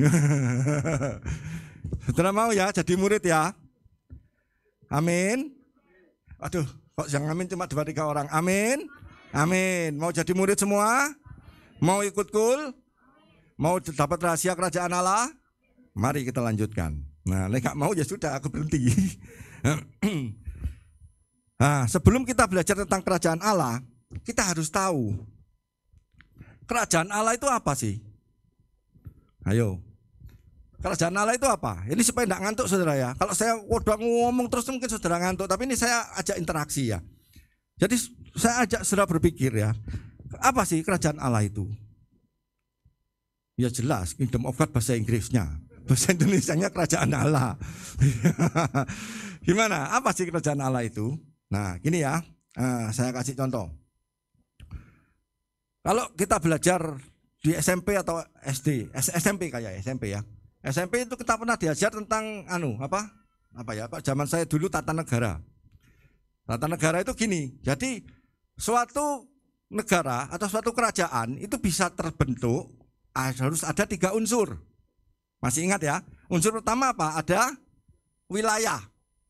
Saudara mau ya jadi murid ya. Amin. Aduh, kok yang amin cuma 2-3 orang. Amin. Amin. Mau jadi murid semua? Mau ikut kul? Mau dapat rahasia kerajaan Allah? Mari kita lanjutkan. Nah, lek gak mau ya sudah, aku berhenti. Nah, sebelum kita belajar tentang kerajaan Allah, kita harus tahu kerajaan Allah itu apa sih? Ayo. Kerajaan Allah itu apa? Ini supaya tidak ngantuk saudara ya. Kalau saya udah ngomong terus mungkin saudara ngantuk, tapi ini saya ajak interaksi ya. Jadi saya ajak saudara berpikir ya. Apa sih kerajaan Allah itu? Ya jelas, Kingdom of God bahasa Inggrisnya. Bahasa Indonesianya kerajaan Allah. Gimana? Apa sih kerajaan Allah itu? Nah, gini ya. Saya kasih contoh. Kalau kita belajar di SMP atau SD, SMP kayak SMP ya. SMP itu kita pernah diajar tentang apa ya? Pak zaman saya dulu tata negara. Tata negara itu gini. Jadi suatu negara atau suatu kerajaan itu bisa terbentuk harus ada 3 unsur. Masih ingat ya? Unsur pertama apa? Ada wilayah.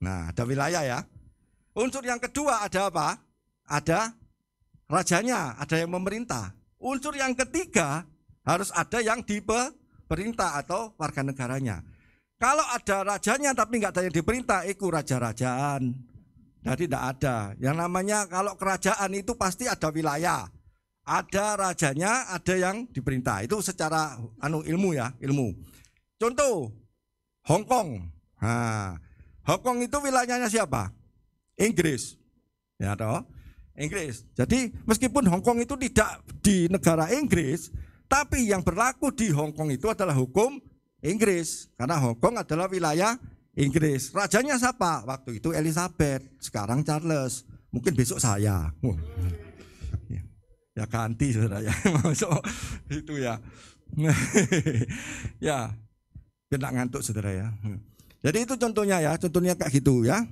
Nah, ada wilayah ya. Unsur yang kedua ada apa? Ada rajanya, ada yang memerintah. Unsur yang ketiga harus ada yang diperintah atau warga negaranya. Kalau ada rajanya tapi nggak ada yang diperintah, itu raja-rajaan. Jadi tidak ada. Yang namanya kalau kerajaan itu pasti ada wilayah. Ada rajanya, ada yang diperintah. Itu secara ilmu ya, ilmu. Contoh Hong Kong. Nah, Hong Kong itu wilayahnya siapa? Inggris. Ya toh? Inggris. Jadi meskipun Hong Kong itu tidak di negara Inggris, tapi yang berlaku di Hong Kong itu adalah hukum Inggris. Karena Hong Kong adalah wilayah Inggris. Rajanya siapa? Waktu itu Elizabeth, sekarang Charles. Mungkin besok saya. Ya ganti saudara ya. Masuk itu ya. Ya, biar ngantuk saudara ya. Jadi itu contohnya ya, contohnya kayak gitu ya.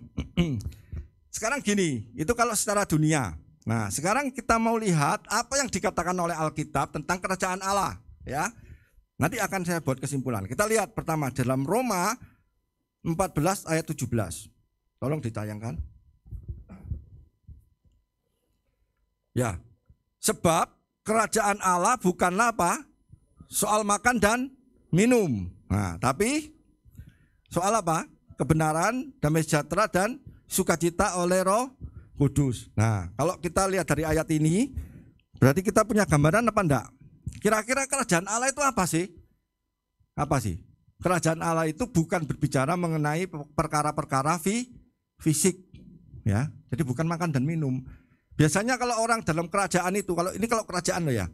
Sekarang gini, itu kalau secara dunia. Nah, sekarang kita mau lihat apa yang dikatakan oleh Alkitab tentang kerajaan Allah, ya. Nanti akan saya buat kesimpulan. Kita lihat pertama dalam Roma 14 ayat 17. Tolong ditayangkan. Ya. Sebab kerajaan Allah bukanlah apa? Soal makan dan minum. Nah, tapi soal apa? Kebenaran, damai sejahtera dan sukacita oleh Roh Kudus. Nah, kalau kita lihat dari ayat ini, berarti kita punya gambaran apa enggak? Kira-kira kerajaan Allah itu apa sih? Apa sih? Kerajaan Allah itu bukan berbicara mengenai perkara-perkara fisik, ya. Jadi bukan makan dan minum. Biasanya kalau orang dalam kerajaan itu, kalau kerajaan loh ya,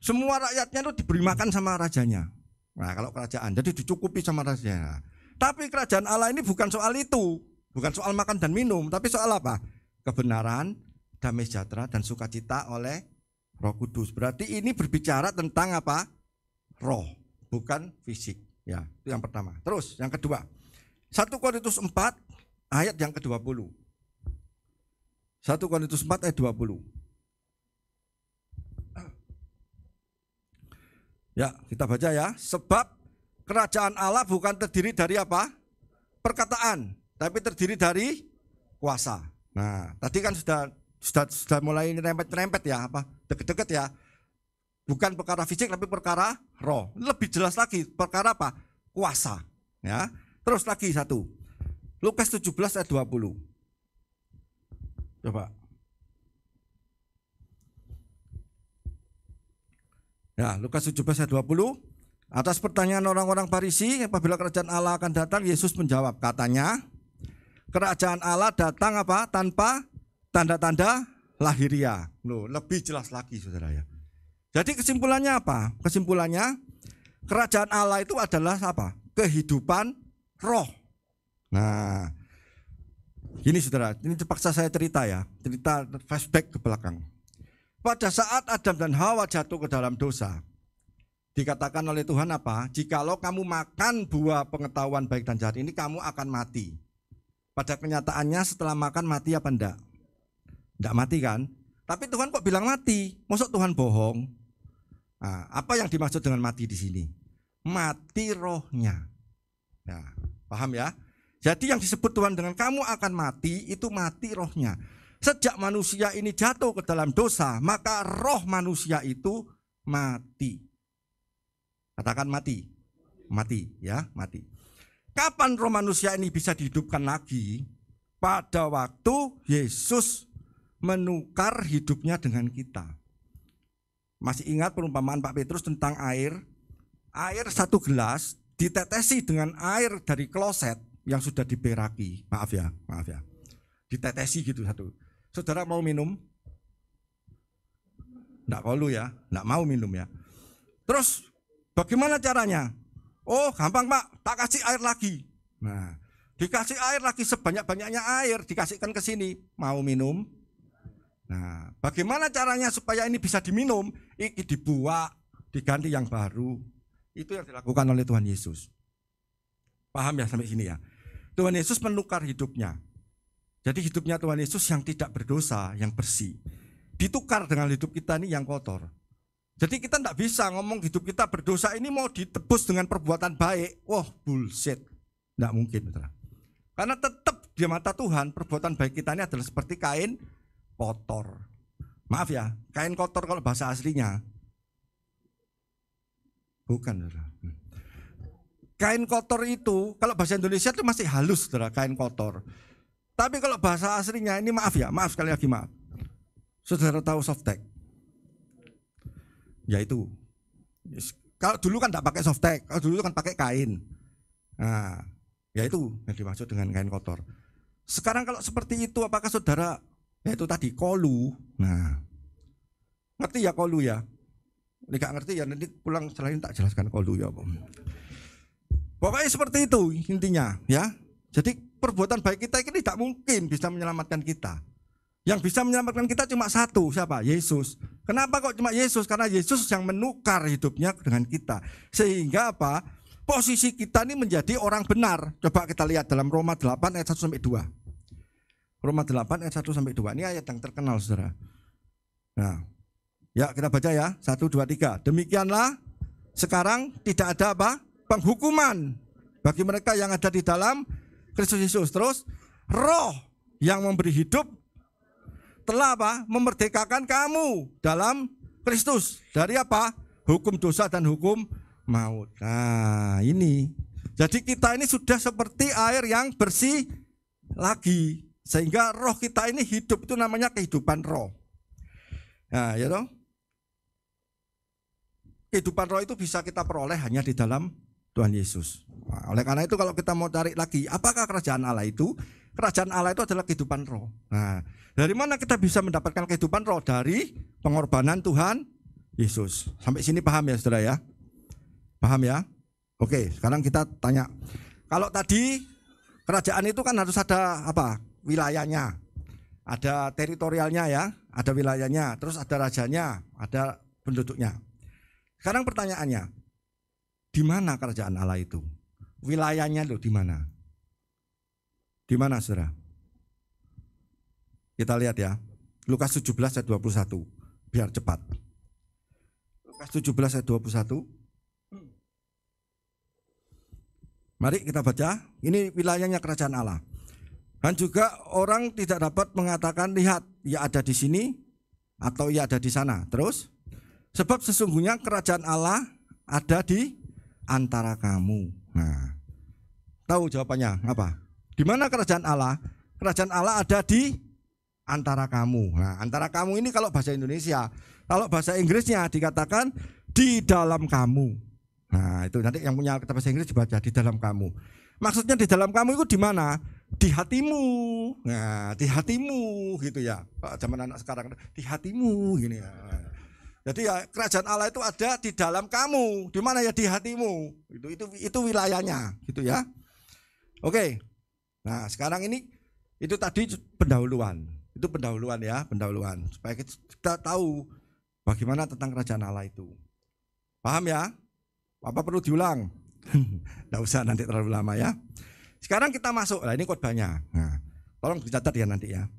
semua rakyatnya itu diberi makan sama rajanya. Nah, kalau kerajaan, jadi dicukupi sama rajanya. Tapi kerajaan Allah ini bukan soal itu. Bukan soal makan dan minum, tapi soal apa? Kebenaran, damai sejahtera dan sukacita oleh Roh Kudus. Berarti ini berbicara tentang apa? Roh, bukan fisik. Ya, itu yang pertama. Terus yang kedua, 1 Korintus 4 ayat yang ke-20. 1 Korintus 4 ayat 20. Ya, kita baca ya. Sebab kerajaan Allah bukan terdiri dari apa? Perkataan, tapi terdiri dari kuasa. Nah, tadi kan sudah mulai nyerempet ya, apa? Deket-deket ya. Bukan perkara fisik tapi perkara roh. Lebih jelas lagi, perkara apa? Kuasa, ya. Terus lagi satu. Lukas 17 ayat 20. Coba. Ya, Lukas 17 ayat 20. Atas pertanyaan orang-orang Farisi, apabila kerajaan Allah akan datang, Yesus menjawab, katanya, kerajaan Allah datang apa? Tanpa tanda-tanda lahiriah. Loh, lebih jelas lagi saudara ya. Jadi kesimpulannya apa? Kesimpulannya kerajaan Allah itu adalah apa? Kehidupan roh. Nah, gini saudara, ini terpaksa saya cerita ya, cerita flashback ke belakang. Pada saat Adam dan Hawa jatuh ke dalam dosa, dikatakan oleh Tuhan apa? Jikalau kamu makan buah pengetahuan baik dan jahat ini, kamu akan mati. Pada kenyataannya setelah makan mati apa enggak? Enggak mati kan? Tapi Tuhan kok bilang mati? Maksud Tuhan bohong? Nah, apa yang dimaksud dengan mati di sini? Mati rohnya. Nah, paham ya? Jadi yang disebut Tuhan dengan kamu akan mati, itu mati rohnya. Sejak manusia ini jatuh ke dalam dosa, maka roh manusia itu mati. Katakan mati. Mati ya, mati. Kapan roh manusia ini bisa dihidupkan lagi? Pada waktu Yesus menukar hidupnya dengan kita. Masih ingat perumpamaan Pak Petrus tentang air? Air 1 gelas ditetesi dengan air dari kloset yang sudah diberaki. Maaf ya. Ditetesi gitu satu. Saudara mau minum? Enggak perlu ya, enggak mau minum ya. Terus bagaimana caranya? Oh gampang Pak, tak kasih air lagi. Nah, dikasih air lagi sebanyak-banyaknya air, dikasihkan ke sini. Mau minum? Nah, bagaimana caranya supaya ini bisa diminum? Ini dibuat, diganti yang baru. Itu yang dilakukan oleh Tuhan Yesus. Paham ya sampai sini ya? Tuhan Yesus menukar hidupnya. Jadi hidupnya Tuhan Yesus yang tidak berdosa, yang bersih, ditukar dengan hidup kita ini yang kotor. Jadi kita tidak bisa ngomong hidup kita berdosa ini mau ditebus dengan perbuatan baik. Wah bullshit, tidak mungkin. Karena tetap di mata Tuhan perbuatan baik kita ini adalah seperti kain kotor. Maaf ya, kain kotor kalau bahasa aslinya. Bukan, saudara. Kain kotor itu, kalau bahasa Indonesia itu masih halus, saudara, kain kotor. Tapi kalau bahasa aslinya ini maaf ya, maaf sekali lagi maaf. Saudara tahu softtek? Yaitu, kalau dulu kan tidak pakai softtek, kalau dulu kan pakai kain. Nah, yaitu yang dimaksud dengan kain kotor. Sekarang kalau seperti itu, apakah saudara, yaitu tadi kolu? Nah, ngerti ya kolu ya? Nggak ngerti ya, nanti pulang selain tak jelaskan kolu ya. Pokoknya seperti itu intinya ya. Jadi perbuatan baik kita ini tidak mungkin bisa menyelamatkan kita. Yang bisa menyelamatkan kita cuma satu, siapa? Yesus. Kenapa kok cuma Yesus? Karena Yesus yang menukar hidupnya dengan kita. Sehingga apa? Posisi kita ini menjadi orang benar. Coba kita lihat dalam Roma 8 ayat 1 sampai 2. Roma 8 ayat 1 sampai 2. Ini ayat yang terkenal, saudara. Nah, ya kita baca ya. 1, 2, 3. Demikianlah sekarang tidak ada apa? Penghukuman bagi mereka yang ada di dalam Kristus Yesus. Terus Roh yang memberi hidup telah apa? Memerdekakan kamu dalam Kristus dari apa? Hukum dosa dan hukum maut. Nah, ini. Jadi kita ini sudah seperti air yang bersih lagi, sehingga roh kita ini hidup, itu namanya kehidupan roh. Nah, ya toh? Kehidupan roh itu bisa kita peroleh hanya di dalam Tuhan Yesus. Nah, oleh karena itu kalau kita mau cari lagi, apakah kerajaan Allah itu? Kerajaan Allah itu adalah kehidupan roh. Nah, dari mana kita bisa mendapatkan kehidupan roh? Dari pengorbanan Tuhan Yesus. Sampai sini paham ya, saudara ya? Paham ya? Oke, sekarang kita tanya. Kalau tadi kerajaan itu kan harus ada apa? Wilayahnya. Ada teritorialnya ya, ada wilayahnya, terus ada rajanya, ada penduduknya. Sekarang pertanyaannya, di mana kerajaan Allah itu? Wilayahnya loh di mana? Di mana, saudara? Kita lihat ya. Lukas 17 ayat 21. Biar cepat. Lukas 17 ayat 21. Mari kita baca. Ini wilayahnya kerajaan Allah. Dan juga orang tidak dapat mengatakan, lihat, ia ada di sini atau ia ada di sana. Terus, sebab sesungguhnya kerajaan Allah ada di antara kamu. Nah, tahu jawabannya apa? Di mana kerajaan Allah? Kerajaan Allah ada di antara kamu. Nah, antara kamu ini kalau bahasa Indonesia, kalau bahasa Inggrisnya dikatakan di dalam kamu. Nah, itu nanti yang punya kata bahasa Inggris dibaca di dalam kamu. Maksudnya di dalam kamu itu di mana? Di hatimu. Nah, di hatimu gitu ya. Kalau zaman anak sekarang di hatimu gini ya. Jadi ya kerajaan Allah itu ada di dalam kamu. Di mana ya? Di hatimu. Itu wilayahnya gitu ya. Oke. Nah, sekarang ini itu tadi pendahuluan. Itu pendahuluan ya, pendahuluan supaya kita tahu bagaimana tentang kerajaan Allah itu. Paham ya? Apa perlu diulang? Enggak usah nanti terlalu lama ya. Sekarang kita masuk. Nah, ini khotbahnya. Nah, tolong dicatat ya nanti ya.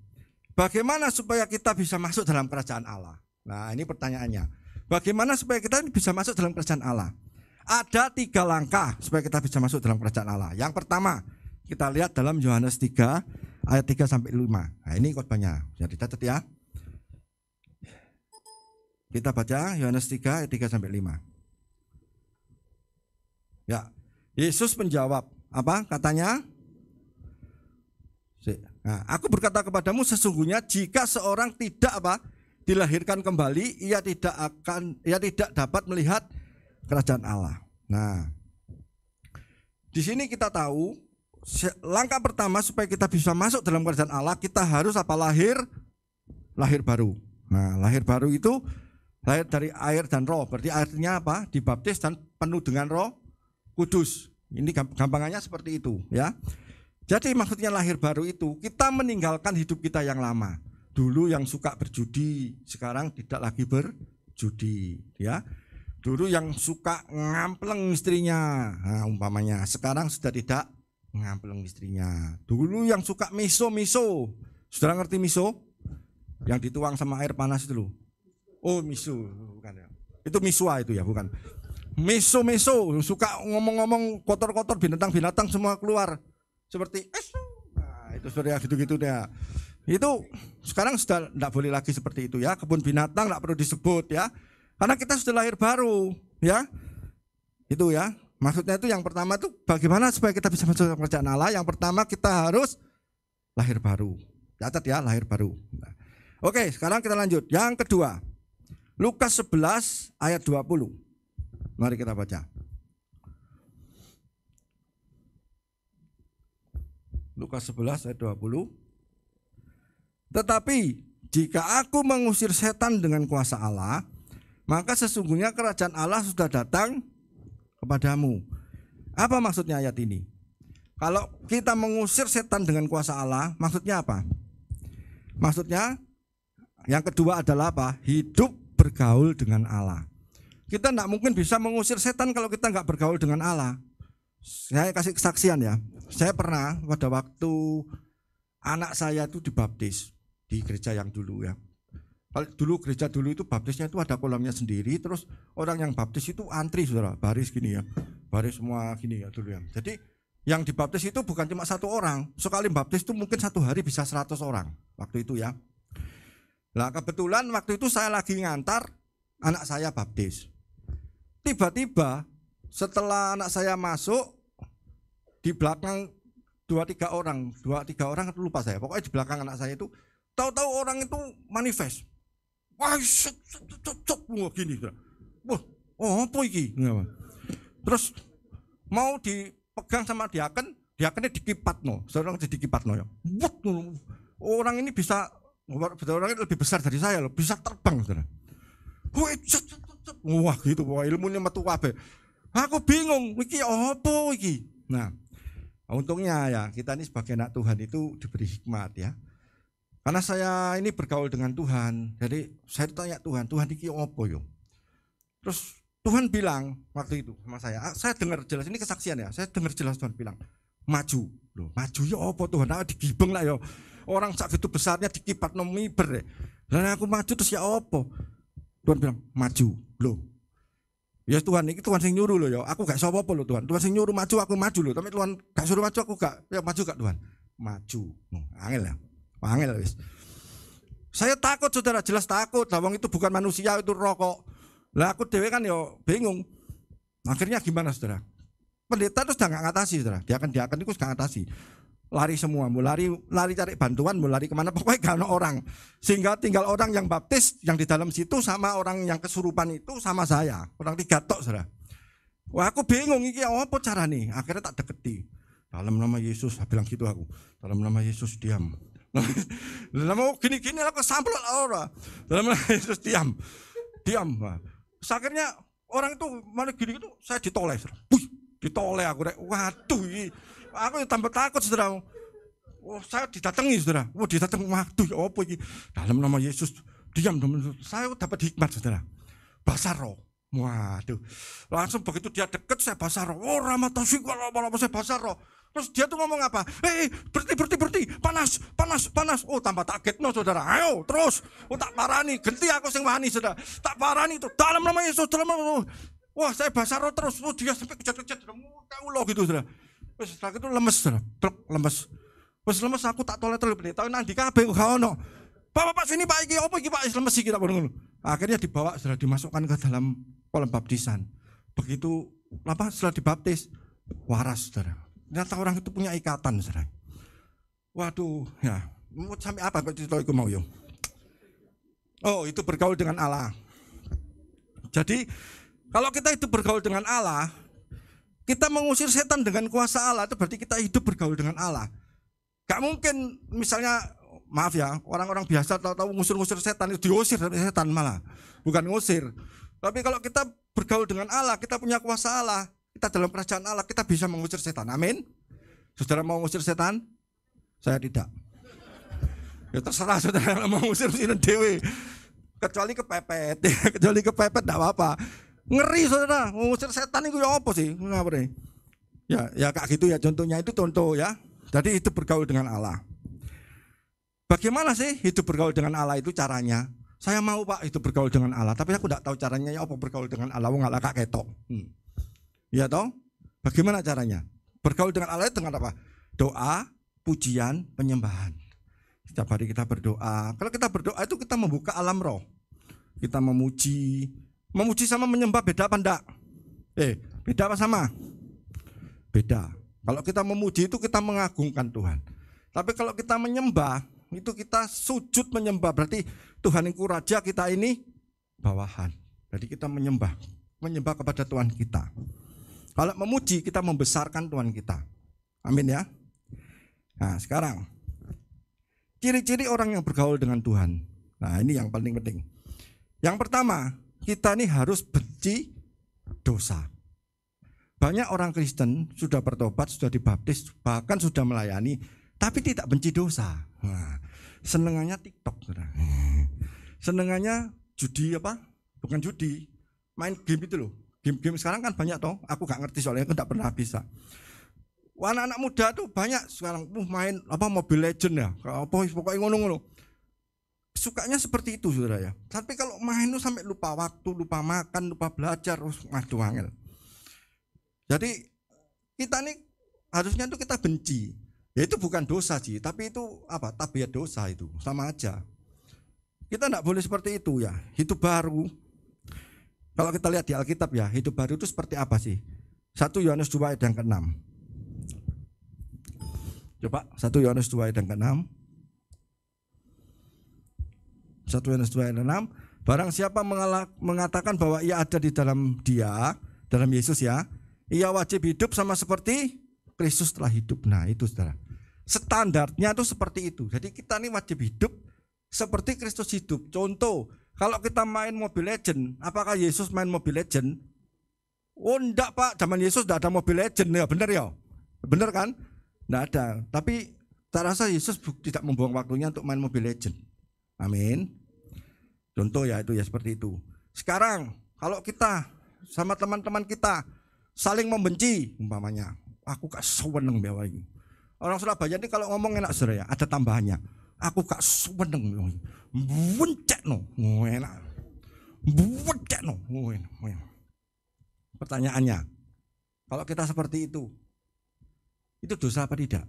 Bagaimana supaya kita bisa masuk dalam kerajaan Allah? Nah, ini pertanyaannya. Bagaimana supaya kita bisa masuk dalam kerajaan Allah? Ada 3 langkah supaya kita bisa masuk dalam kerajaan Allah. Yang pertama, kita lihat dalam Yohanes 3 ayat 3 sampai 5. Nah, ini khotbahnya. Jadi catat ya. Kita baca Yohanes 3 ayat 3 sampai 5. Ya. Yesus menjawab, apa katanya? Nah, aku berkata kepadamu sesungguhnya jika seorang tidak apa? Dilahirkan kembali, ia tidak dapat melihat kerajaan Allah. Nah, di sini kita tahu langkah pertama supaya kita bisa masuk dalam kerajaan Allah, kita harus apa? Lahir baru. Nah, lahir baru itu lahir dari air dan roh. Berarti artinya apa? Dibaptis dan penuh dengan Roh Kudus. Ini gampangannya seperti itu, ya. Jadi maksudnya lahir baru itu kita meninggalkan hidup kita yang lama. Dulu yang suka berjudi, sekarang tidak lagi berjudi, ya. Dulu yang suka ngampleng istrinya, nah, umpamanya, sekarang sudah tidak ngampleng istrinya. Dulu yang suka miso, saudara ngerti miso? Yang dituang sama air panas itu loh. Oh, miso, bukan ya? Itu miswa itu ya, bukan. Miso, suka ngomong-ngomong kotor-kotor, binatang-binatang semua keluar. Seperti nah, itu terus ya gitu-gitu ya. Itu sekarang sudah tidak boleh lagi seperti itu ya. Kebun binatang tidak perlu disebut ya. Karena kita sudah lahir baru ya. Itu ya. Maksudnya itu yang pertama itu bagaimana supaya kita bisa masuk ke kerajaan Allah. Yang pertama kita harus lahir baru. Catat ya, lahir baru. Nah. Oke, sekarang kita lanjut. Yang kedua, Lukas 11 ayat 20. Mari kita baca. Lukas 11 ayat 20. Tetapi jika aku mengusir setan dengan kuasa Allah, maka sesungguhnya kerajaan Allah sudah datang kepadamu. Apa maksudnya ayat ini? Kalau kita mengusir setan dengan kuasa Allah, maksudnya apa? Maksudnya yang kedua adalah apa? Hidup bergaul dengan Allah. Kita tidak mungkin bisa mengusir setan kalau kita nggak bergaul dengan Allah. Saya kasih kesaksian ya. Saya pernah pada waktu anak saya itu dibaptis di gereja yang dulu ya. Kalau dulu gereja dulu itu baptisnya itu ada kolamnya sendiri, terus orang yang baptis itu antri saudara, baris gini ya, baris semua gini ya dulu ya. Jadi yang dibaptis itu bukan cuma satu orang, sekali baptis itu mungkin satu hari bisa 100 orang waktu itu ya. Nah kebetulan waktu itu saya lagi ngantar anak saya baptis. Tiba-tiba setelah anak saya masuk di belakang 2-3 orang lupa saya. Pokoknya di belakang anak saya itu tahu-tahu orang itu manifest. Wah, wah gini. Wah, apa iki? Terus mau dipegang sama diakennya dikipatno. Seorang dikipatno ya. Orang ini bisa, orang ini lebih besar dari saya loh, bisa terbang saudara. Wah gitu, wah ilmunya metu kabeh. Aku bingung, iki apa iki? Nah, untungnya ya kita ini sebagai anak Tuhan itu diberi hikmat ya. Karena saya ini bergaul dengan Tuhan, jadi saya tanya Tuhan iki apa yo? Terus Tuhan bilang waktu itu sama saya dengar jelas, ini kesaksian ya, saya dengar jelas Tuhan bilang, maju. Loh, maju ya apa Tuhan? Nah, digibeng lah yo. Orang sak gitu besarnya dikipat miber deh. Dan aku maju terus ya apa? Tuhan bilang, maju. Loh. Ya Tuhan, ini Tuhan sing nyuruh loh ya. Aku gak sapa apa loh Tuhan. Tuhan sing nyuruh maju, aku maju loh. Tapi Tuhan gak suruh maju, aku gak. Ya maju gak Tuhan? Maju. Angel ya. Angel wis. Saya takut saudara, jelas takut. Lawang itu bukan manusia, itu rokok. Lah aku dewe kan ya bingung. Akhirnya gimana saudara? Pendeta itu sudah gak ngatasi saudara. Diakan itu sudah ngatasi. Lari semua, mau lari cari bantuan, mau lari kemana, pokoknya gak ada orang. Sehingga tinggal orang yang baptis, yang di dalam situ sama orang yang kesurupan itu sama saya. Orang 3 tok saudara. Wah aku bingung, ini apa cara nih? Akhirnya tak deketi. Dalam nama Yesus, bilang gitu aku. Dalam nama Yesus diam. Dalam gini-gini aku sampel orang. Dalam nama Yesus diam. Diam. Terus akhirnya orang itu malah gini itu saya ditoleh. Ditoleh aku. Waduh ini. Aku tambah takut saudara. Oh, saya didatangi saudara. Oh didatangi. Waduh apa ini. Dalam nama Yesus diam. Saya dapat hikmat saudara. Bahasa roh. Waduh. Langsung begitu dia dekat saya bahasa roh. Oh ramatasi kalau saya bahasa roh. Terus dia tuh ngomong apa? Berhenti. Panas. Oh tambah kaget no saudara. Ayo terus. Oh tak parani. Genti aku sing wani saudara. Tak parani itu. Dalam nama Yesus. Dalam nama. Wah saya bahasa roh terus. Oh dia sampai kejat-kejat. Kaulo gitu saudara. Wes setelah itu lemes saudara. Lemes. Wes lemes aku tak toleh-toleh pendeta. Tahu nanti kabeh gak ono. Pak sini Pak iki apa iki Pak lemes iki tak ngono. Akhirnya dibawa saudara, dimasukkan ke dalam kolam baptisan. Begitu setelah dibaptis waras saudara. Ternyata orang itu punya ikatan saudara. Waduh ya. Sampai apa kok cerita iku mau yo. Oh itu bergaul dengan Allah. Jadi kalau kita itu bergaul dengan Allah, kita mengusir setan dengan kuasa Allah, itu berarti kita hidup bergaul dengan Allah. Gak mungkin misalnya, maaf ya, orang-orang biasa tahu ngusir-ngusir setan, itu diusir dari setan malah. Bukan ngusir. Tapi kalau kita bergaul dengan Allah, kita punya kuasa Allah, kita dalam kerajaan Allah, kita bisa mengusir setan. Amin. Saudara mau ngusir setan? Saya tidak. Ya terserah saudara mau ngusir dewe. Kecuali kepepet. Kecuali kepepet tidak apa-apa. Ngeri saudara, mengusir setan itu ya apa sih? Ya kayak gitu ya, contohnya itu contoh ya. Jadi hidup bergaul dengan Allah. Bagaimana sih hidup bergaul dengan Allah itu caranya? Saya mau Pak hidup bergaul dengan Allah, tapi aku tidak tahu caranya ya apa bergaul dengan Allah, wong Allah kak ketok. Ya toh? Bagaimana caranya? Bergaul dengan Allah itu dengan apa? Doa, pujian, penyembahan. Setiap hari kita berdoa. Kalau kita berdoa itu kita membuka alam roh. Kita memuji. Memuji sama menyembah beda apa enggak? Beda apa sama? Beda. Kalau kita memuji itu kita mengagungkan Tuhan. Tapi kalau kita menyembah, itu kita sujud menyembah. Berarti Tuhan itu raja, kita ini bawahan. Jadi kita menyembah kepada Tuhan kita. Kalau memuji, kita membesarkan Tuhan kita. Amin ya. Nah sekarang, ciri-ciri orang yang bergaul dengan Tuhan. Nah ini yang paling penting. Yang pertama, kita ini harus benci dosa. Banyak orang Kristen sudah bertobat, sudah dibaptis, bahkan sudah melayani, tapi tidak benci dosa. Nah, senengannya TikTok, senengannya judi apa? Bukan judi, main game itu loh. Game sekarang kan banyak toh. Aku gak ngerti soalnya aku gak pernah bisa. Anak-anak muda tuh banyak sekarang main apa Mobile Legend ya, pokoknya ngono-ngono. Sukanya seperti itu saudara ya. Tapi kalau main tuh sampai lupa waktu, lupa makan, lupa belajar, aduh angel. Jadi kita nih harusnya tuh kita benci. Ya itu bukan dosa sih, tapi itu apa? Tabiat dosa itu sama aja. Kita enggak boleh seperti itu ya. Hidup baru. Kalau kita lihat di Alkitab ya, hidup baru itu seperti apa sih? 1 Yohanes 2 ayat yang ke-6. Coba 1 Yohanes 2 ayat yang ke-6. 1 Yohanes 2 ayat 6. Barang siapa mengatakan bahwa ia ada di dalam dia, dalam Yesus ya, ia wajib hidup sama seperti Kristus telah hidup. Nah itu saudara, standarnya tuh seperti itu. Jadi kita ini wajib hidup seperti Kristus hidup. Contoh, kalau kita main Mobile Legend, apakah Yesus main Mobile Legend? Oh enggak Pak, zaman Yesus enggak ada Mobile Legend ya, benar ya? Benar kan? Enggak ada. Tapi saya rasa Yesus tidak membuang waktunya untuk main Mobile Legend. Amin. Contoh ya itu ya seperti itu. Sekarang kalau kita sama teman-teman kita saling membenci umpamanya, aku gak seneng bawa ini. Orang Surabaya ini kalau ngomong enak saudara ya, ada tambahannya. Aku gak seneng, buncek no, enak, buncek no. Pertanyaannya, kalau kita seperti itu dosa apa tidak?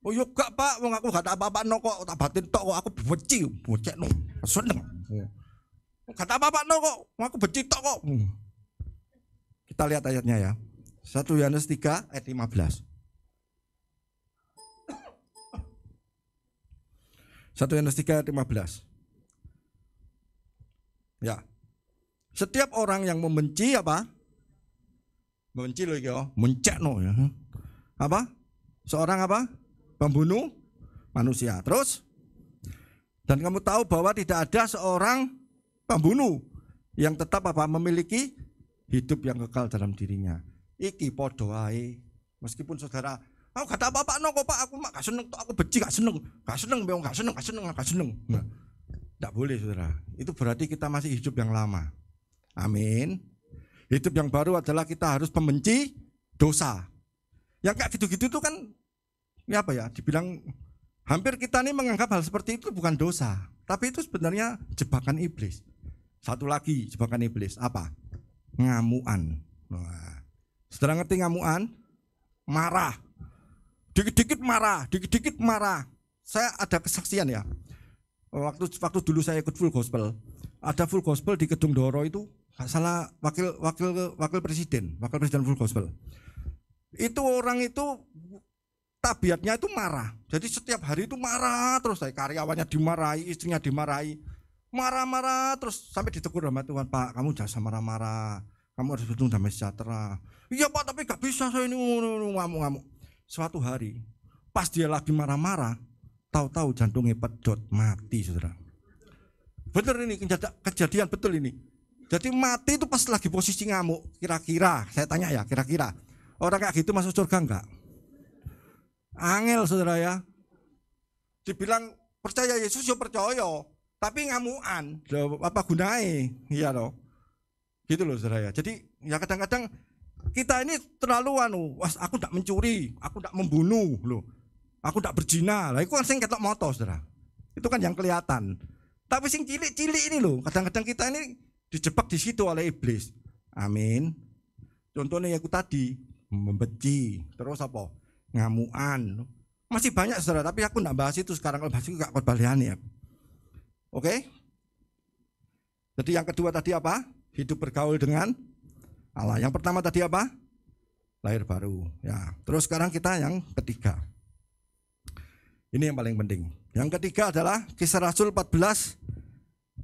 Oh yuk gak Pak, aku gak ada apa-apa no kok, tak batin tok kok, aku benci, buncek no, seneng. Gak ada apa-apa no kok, aku benci tok kok. Kita lihat ayatnya ya. 1 Yohanes 3 ayat 15. 1 Yohanes 3 ayat 15. Ya. Setiap orang yang membenci apa? Membenci loh ya, mencekno ya. Apa? Seorang apa? Pembunuh manusia. Terus dan kamu tahu bahwa tidak ada seorang pembunuh yang tetap apa? Memiliki hidup yang kekal dalam dirinya. Iki podo ae. Meskipun saudara, aku kata apa-apa no kok Pak, aku mak gak seneng, aku benci gak seneng, beong gak seneng. Nah, tidak boleh saudara. Itu berarti kita masih hidup yang lama. Amin. Hidup yang baru adalah kita harus membenci dosa. Yang kayak gitu-gitu itu kan, ya apa ya? Dibilang hampir kita nih menganggap hal seperti itu bukan dosa, tapi itu sebenarnya jebakan iblis. Satu lagi jebakan iblis apa? Ngamuan. Nah, saudara ngerti ngamuan? Marah. Dikit-dikit marah. Saya ada kesaksian ya. Waktu dulu saya ikut full gospel. Ada full gospel di Kedung Doro itu, nggak salah wakil presiden full gospel. Itu orang itu tabiatnya itu marah. Jadi setiap hari itu marah terus, karyawannya dimarahi, istrinya dimarahi. Marah-marah terus sampai ditegur sama Tuhan, Pak, kamu jangan marah-marah. Kamu harus beruntung damai sejahtera. Iya Pak, tapi gak bisa saya ini ngamuk-ngamuk. Suatu hari, pas dia lagi marah-marah, tahu-tahu jantungnya pedot, mati saudara. Betul ini, kejadian betul ini. Jadi mati itu pas lagi posisi ngamuk. Kira-kira, saya tanya ya, kira-kira orang kayak gitu masuk surga enggak? Angel saudara ya. Dibilang percaya Yesus ya percaya, tapi ngamuan, apa gunanya? Iya loh. Gitu loh saudara ya. Jadi ya kadang-kadang kita ini terlalu aku tidak mencuri, aku tidak membunuh loh. Aku tidak berzina. Lah itu kan sing ketok moto saudara. Itu kan yang kelihatan. Tapi sing cilik-cilik ini loh, kadang-kadang kita ini dijebak di situ oleh iblis. Amin. Contohnya yang aku tadi membenci, terus apa? Ngamuan, Masih banyak saudara, tapi aku enggak bahas itu sekarang. Kalau bahas itu enggak khotbah ya. Oke? Jadi yang kedua tadi apa? Hidup bergaul dengan Allah. Yang pertama tadi apa? Lahir baru. Ya. Terus sekarang kita yang ketiga. Ini yang paling penting. Yang ketiga adalah Kisah Rasul 14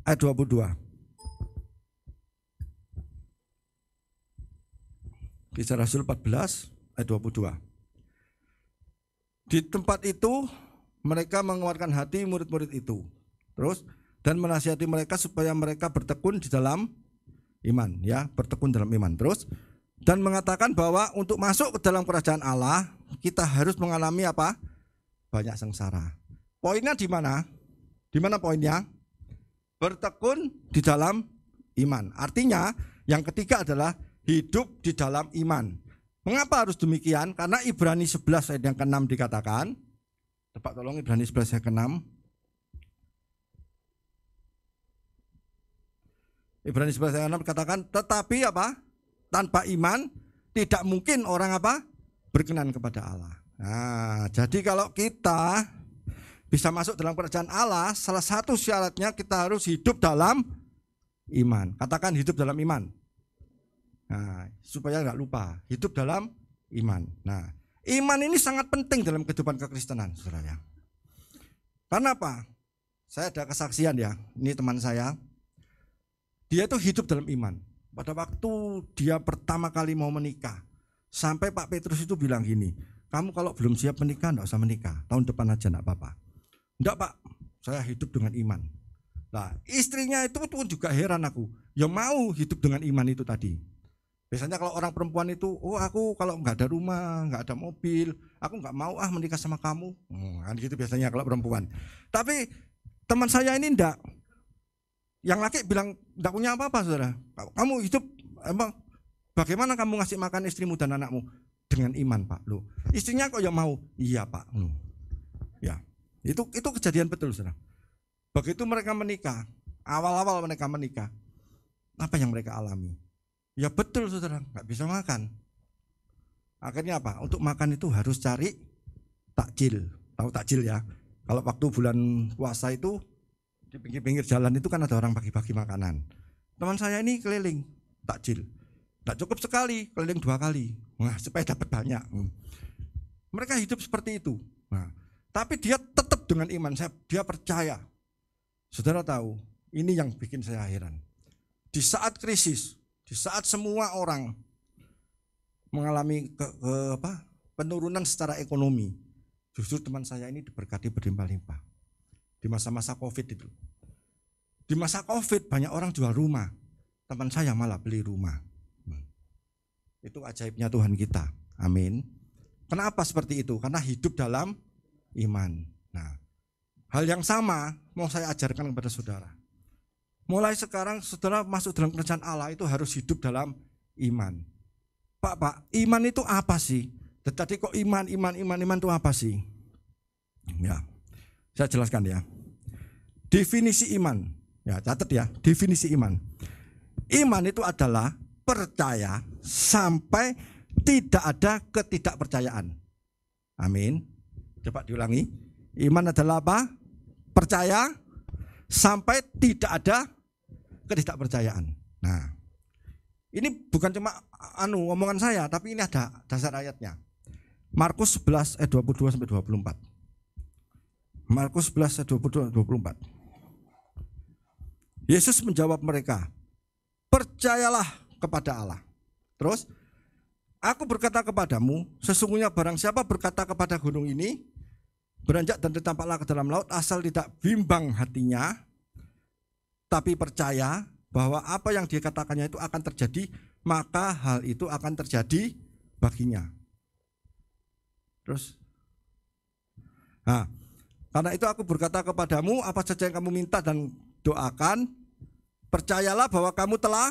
ayat 22. Kisah Rasul 14 ayat 22. Di tempat itu mereka menguatkan hati murid-murid itu. Terus dan menasihati mereka supaya mereka bertekun di dalam iman, ya, bertekun dalam iman. Terus dan mengatakan bahwa untuk masuk ke dalam kerajaan Allah kita harus mengalami apa? Banyak sengsara. Poinnya di mana? Di mana poinnya? Bertekun di dalam iman. Artinya yang ketiga adalah hidup di dalam iman. Mengapa harus demikian? Karena Ibrani 11 ayat yang ke-6 dikatakan. Coba tolong Ibrani 11 ayat ke-6. Ibrani 11 ayat 6 katakan, tetapi apa? Tanpa iman tidak mungkin orang apa? Berkenan kepada Allah. Nah, jadi kalau kita bisa masuk dalam kerajaan Allah, salah satu syaratnya kita harus hidup dalam iman. Katakan hidup dalam iman. Nah, supaya enggak lupa, hidup dalam iman. Nah, iman ini sangat penting dalam kehidupan kekristenan, saudara. Karena apa? Saya ada kesaksian ya, ini teman saya. Dia itu hidup dalam iman. Pada waktu dia pertama kali mau menikah, sampai Pak Petrus itu bilang gini, kamu kalau belum siap menikah enggak usah menikah, tahun depan aja enggak apa-apa. Enggak Pak, saya hidup dengan iman. Nah, istrinya itu pun juga heran aku, yang mau hidup dengan iman itu tadi. Biasanya kalau orang perempuan itu, oh aku kalau nggak ada rumah, nggak ada mobil, aku nggak mau menikah sama kamu. Kan gitu biasanya kalau perempuan. Tapi teman saya ini enggak. Yang laki bilang enggak punya apa-apa saudara. Kamu hidup, emang bagaimana kamu ngasih makan istrimu dan anakmu? Dengan iman Pak. Loh, istrinya kok yang mau? Iya Pak. Ya, itu kejadian betul saudara. Begitu mereka menikah, awal-awal mereka menikah, apa yang mereka alami? Ya betul saudara, nggak bisa makan. Akhirnya apa? Untuk makan itu harus cari takjil. Tahu takjil ya? Kalau waktu bulan puasa itu di pinggir-pinggir jalan itu kan ada orang bagi-bagi makanan. Teman saya ini keliling takjil. Nggak cukup sekali, keliling 2 kali. Wah, supaya dapat banyak. Mereka hidup seperti itu. Nah, tapi dia tetap dengan iman. Dia percaya. Saudara tahu, ini yang bikin saya heran. Di saat krisis, di saat semua orang mengalami penurunan secara ekonomi, justru teman saya ini diberkati berlimpah-limpah. Di masa-masa Covid itu. Di masa Covid banyak orang jual rumah. Teman saya malah beli rumah. Itu ajaibnya Tuhan kita. Amin. Kenapa seperti itu? Karena hidup dalam iman. Nah, hal yang sama mau saya ajarkan kepada saudara. Mulai sekarang saudara masuk dalam kerajaan Allah itu harus hidup dalam iman. Pak, iman itu apa sih? Tadi kok iman itu apa sih? Ya, saya jelaskan ya. Definisi iman, ya catat ya, definisi iman. Iman itu adalah percaya sampai tidak ada ketidakpercayaan. Amin. Coba diulangi. Iman adalah apa? Percaya sampai tidak ada ketidakpercayaan. Nah, ini bukan cuma omongan saya, tapi ini ada dasar ayatnya. Markus 11 ayat 22 sampai 24. Markus 11 ayat 22 sampai 24. Yesus menjawab mereka, percayalah kepada Allah. Terus, aku berkata kepadamu, sesungguhnya barang siapa berkata kepada gunung ini, beranjak dan tertampaklah ke dalam laut, asal tidak bimbang hatinya, tapi percaya bahwa apa yang dia katakannya itu akan terjadi, maka hal itu akan terjadi baginya. Terus, nah, karena itu aku berkata kepadamu, apa saja yang kamu minta dan doakan, percayalah bahwa kamu telah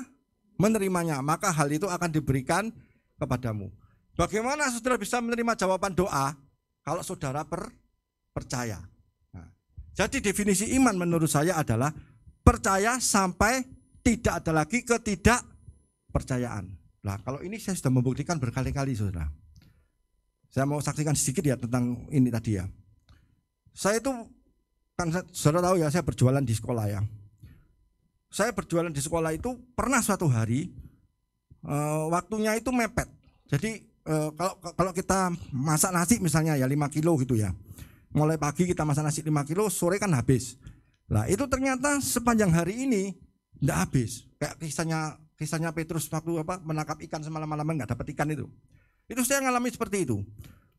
menerimanya, maka hal itu akan diberikan kepadamu. Bagaimana saudara bisa menerima jawaban doa kalau saudara percaya? Nah, jadi definisi iman menurut saya adalah percaya sampai tidak ada lagi ketidakpercayaan. Nah, kalau ini saya sudah membuktikan berkali-kali saudara. Saya mau saksikan sedikit ya tentang ini tadi ya. Saya itu kan saudara tahu ya, saya berjualan di sekolah ya. Saya berjualan di sekolah itu pernah suatu hari waktunya itu mepet. Jadi kalau kita masak nasi misalnya ya 5 kilo gitu ya. Mulai pagi kita masak nasi 5 kilo, sore kan habis. Nah itu ternyata sepanjang hari ini enggak habis. Kayak kisahnya Petrus waktu menangkap ikan semalam-malaman enggak dapat ikan itu. Itu saya ngalami seperti itu.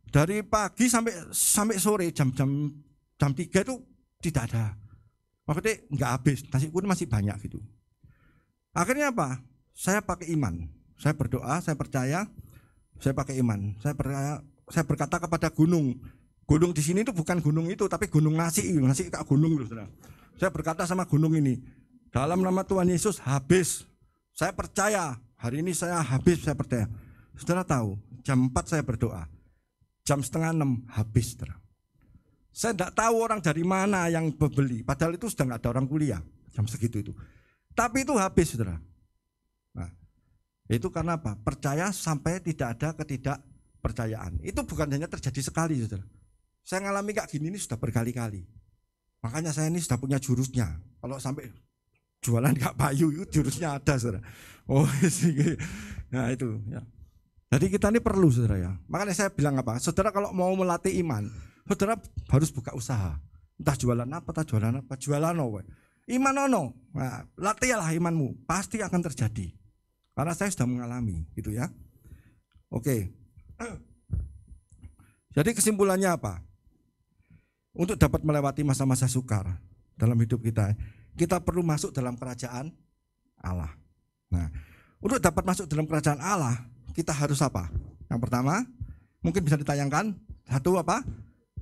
Dari pagi sampai sore jam 3 itu tidak ada. Maksudnya enggak habis, nasi kuning masih banyak gitu. Akhirnya apa? Saya pakai iman. Saya berdoa, saya percaya, saya pakai iman. Saya berkata kepada gunung. Gunung di sini itu bukan gunung itu, tapi gunung nasi kayak gunung loh, Saudara. Saya berkata sama gunung ini, dalam nama Tuhan Yesus habis. Saya percaya, hari ini saya habis, saya percaya. Saudara tahu, jam 4 saya berdoa. Jam 5:30 habis, Saudara. Saya tidak tahu orang dari mana yang membeli, padahal itu sudah nggak ada orang kuliah jam segitu itu. Tapi itu habis, Saudara. Nah, itu karena apa? Percaya sampai tidak ada ketidakpercayaan. Itu bukan hanya terjadi sekali, Saudara. Saya ngalami kayak gini ini sudah berkali-kali. Makanya saya ini sudah punya jurusnya. Kalau sampai jualan Kak Bayu itu jurusnya ada, Saudara. Oh, nah itu ya. Jadi kita ini perlu, Saudara ya. Makanya saya bilang apa? Saudara kalau mau melatih iman, saudara harus buka usaha. Entah jualan apa, jualan apa. Iman ono. Nah, latihlah imanmu, pasti akan terjadi. Karena saya sudah mengalami, gitu ya. Oke. Jadi kesimpulannya apa? Untuk dapat melewati masa-masa sukar dalam hidup kita, kita perlu masuk dalam kerajaan Allah. Nah, untuk dapat masuk dalam kerajaan Allah, kita harus apa? Yang pertama, mungkin bisa ditayangkan, satu apa?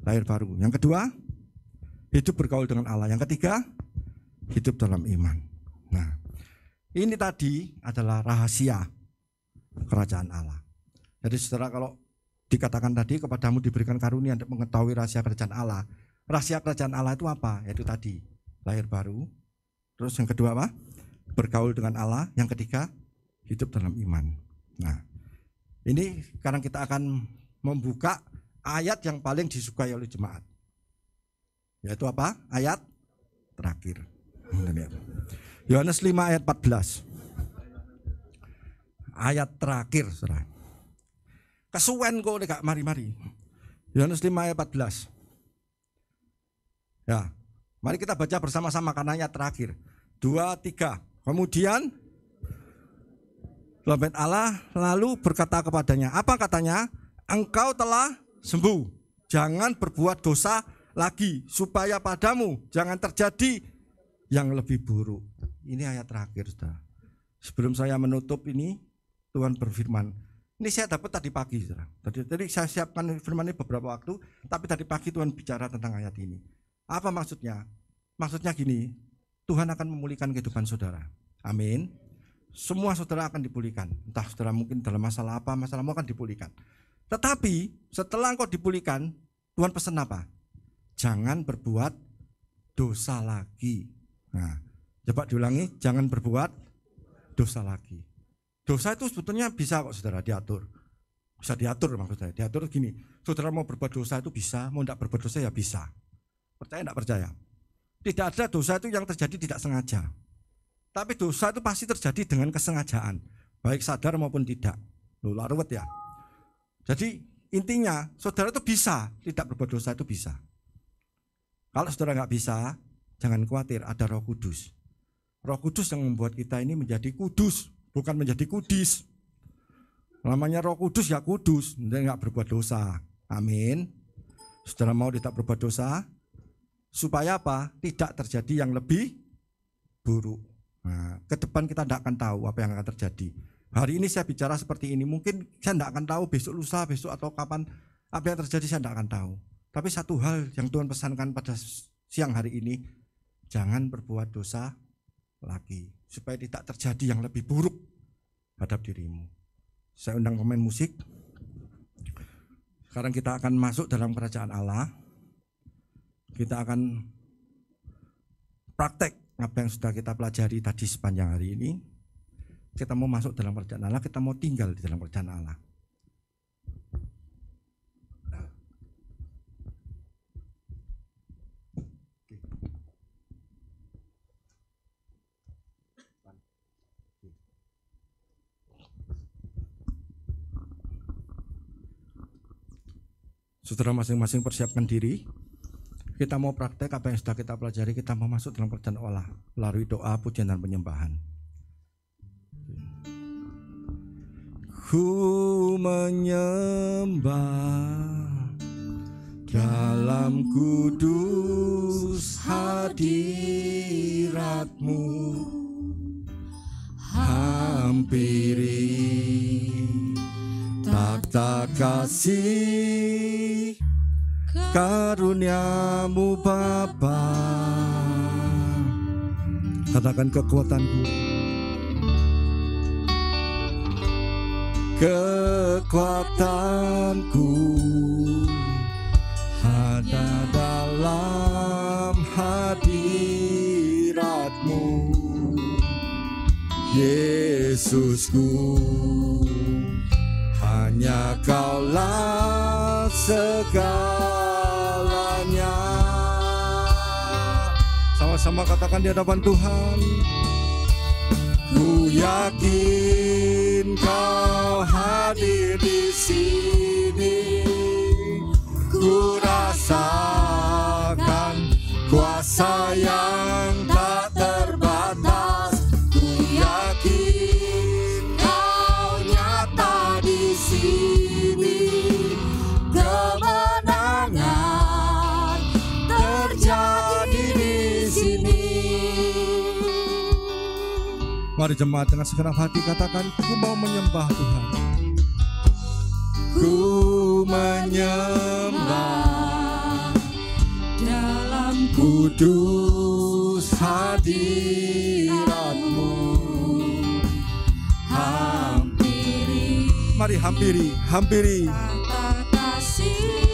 Lahir baru. Yang kedua, hidup bergaul dengan Allah. Yang ketiga, hidup dalam iman. Nah, ini tadi adalah rahasia kerajaan Allah. Jadi saudara, kalau dikatakan tadi kepadamu diberikan karunia untuk mengetahui rahasia kerajaan Allah. Rahasia kerajaan Allah itu apa? Yaitu tadi, lahir baru. Terus yang kedua apa? Bergaul dengan Allah. Yang ketiga, hidup dalam iman. Nah, ini sekarang kita akan membuka ayat yang paling disukai oleh jemaat. Yaitu apa? Ayat terakhir. Yohanes 5 ayat 14. Ayat terakhir, Saudara. Kesuwen kok nek mari-mari. Yohanes 5 ayat 14. Ya, mari kita baca bersama-sama karena ayat terakhir. 2, 3. Kemudian Lembet Allah lalu berkata kepadanya, apa katanya? Engkau telah sembuh, jangan berbuat dosa lagi, supaya padamu jangan terjadi yang lebih buruk. Ini ayat terakhir, Saudara. Sebelum saya menutup ini, Tuhan berfirman. Ini saya dapat tadi pagi, Saudara. Tadi saya siapkan firman ini beberapa waktu, tapi tadi pagi Tuhan bicara tentang ayat ini. Apa maksudnya? Maksudnya gini, Tuhan akan memulihkan kehidupan saudara. Amin. Semua saudara akan dipulihkan. Entah saudara mungkin dalam masalah apa, masalahmu akan dipulihkan. Tetapi setelah engkau dipulihkan, Tuhan pesan apa? Jangan berbuat dosa lagi. Nah, coba diulangi, jangan berbuat dosa lagi. Dosa itu sebetulnya bisa kok saudara diatur. Bisa diatur maksud saya. Diatur gini, saudara mau berbuat dosa itu bisa, mau tidak berbuat dosa ya bisa. Percaya tidak percaya? Tidak ada dosa itu yang terjadi tidak sengaja. Tapi dosa itu pasti terjadi dengan kesengajaan, baik sadar maupun tidak. Loh, ruwet ya. Jadi intinya saudara itu bisa tidak berbuat dosa, itu bisa. Kalau saudara nggak bisa, jangan khawatir, ada Roh Kudus. Roh Kudus yang membuat kita ini menjadi kudus, bukan menjadi kudis. Namanya Roh Kudus ya kudus, dia nggak berbuat dosa. Amin. Saudara mau tidak berbuat dosa, supaya apa? Tidak terjadi yang lebih buruk. Nah, ke depan kita tidak akan tahu apa yang akan terjadi. Hari ini saya bicara seperti ini, mungkin saya tidak akan tahu besok lusa, besok atau kapan apa yang terjadi saya tidak akan tahu. Tapi satu hal yang Tuhan pesankan pada siang hari ini, jangan berbuat dosa lagi, supaya tidak terjadi yang lebih buruk terhadap dirimu. Saya undang pemain musik. Sekarang kita akan masuk dalam kerajaan Allah. Kita akan praktek apa yang sudah kita pelajari tadi sepanjang hari ini. Kita mau masuk dalam kerajaan Allah, kita mau tinggal di dalam kerajaan Allah. Saudara masing-masing persiapkan diri. Kita mau praktek apa yang sudah kita pelajari, kita mau masuk dalam pekerjaan Allah melalui doa, pujian dan penyembahan. Ku menyembah dalam kudus hadirat-Mu, hampiri tata kasih karunia-Mu Bapa. Katakan kekuatanku, kekuatanku ada dalam hadirat-Mu, Yesusku. Hanya Kaulah segalanya. Sama-sama katakan di hadapan Tuhan. Ku yakin Kau hadir di sini. Ku rasakan kuasa yang tak terbatas. Ku yakin Kau nyata di sini. Kemenangan terjadi di sini. Mari jemaat dengan segenap hati katakan, ku mau menyembah Tuhan. Ku menyembah dalam kudus hadirat-Mu, hampiri. Mari hampiri.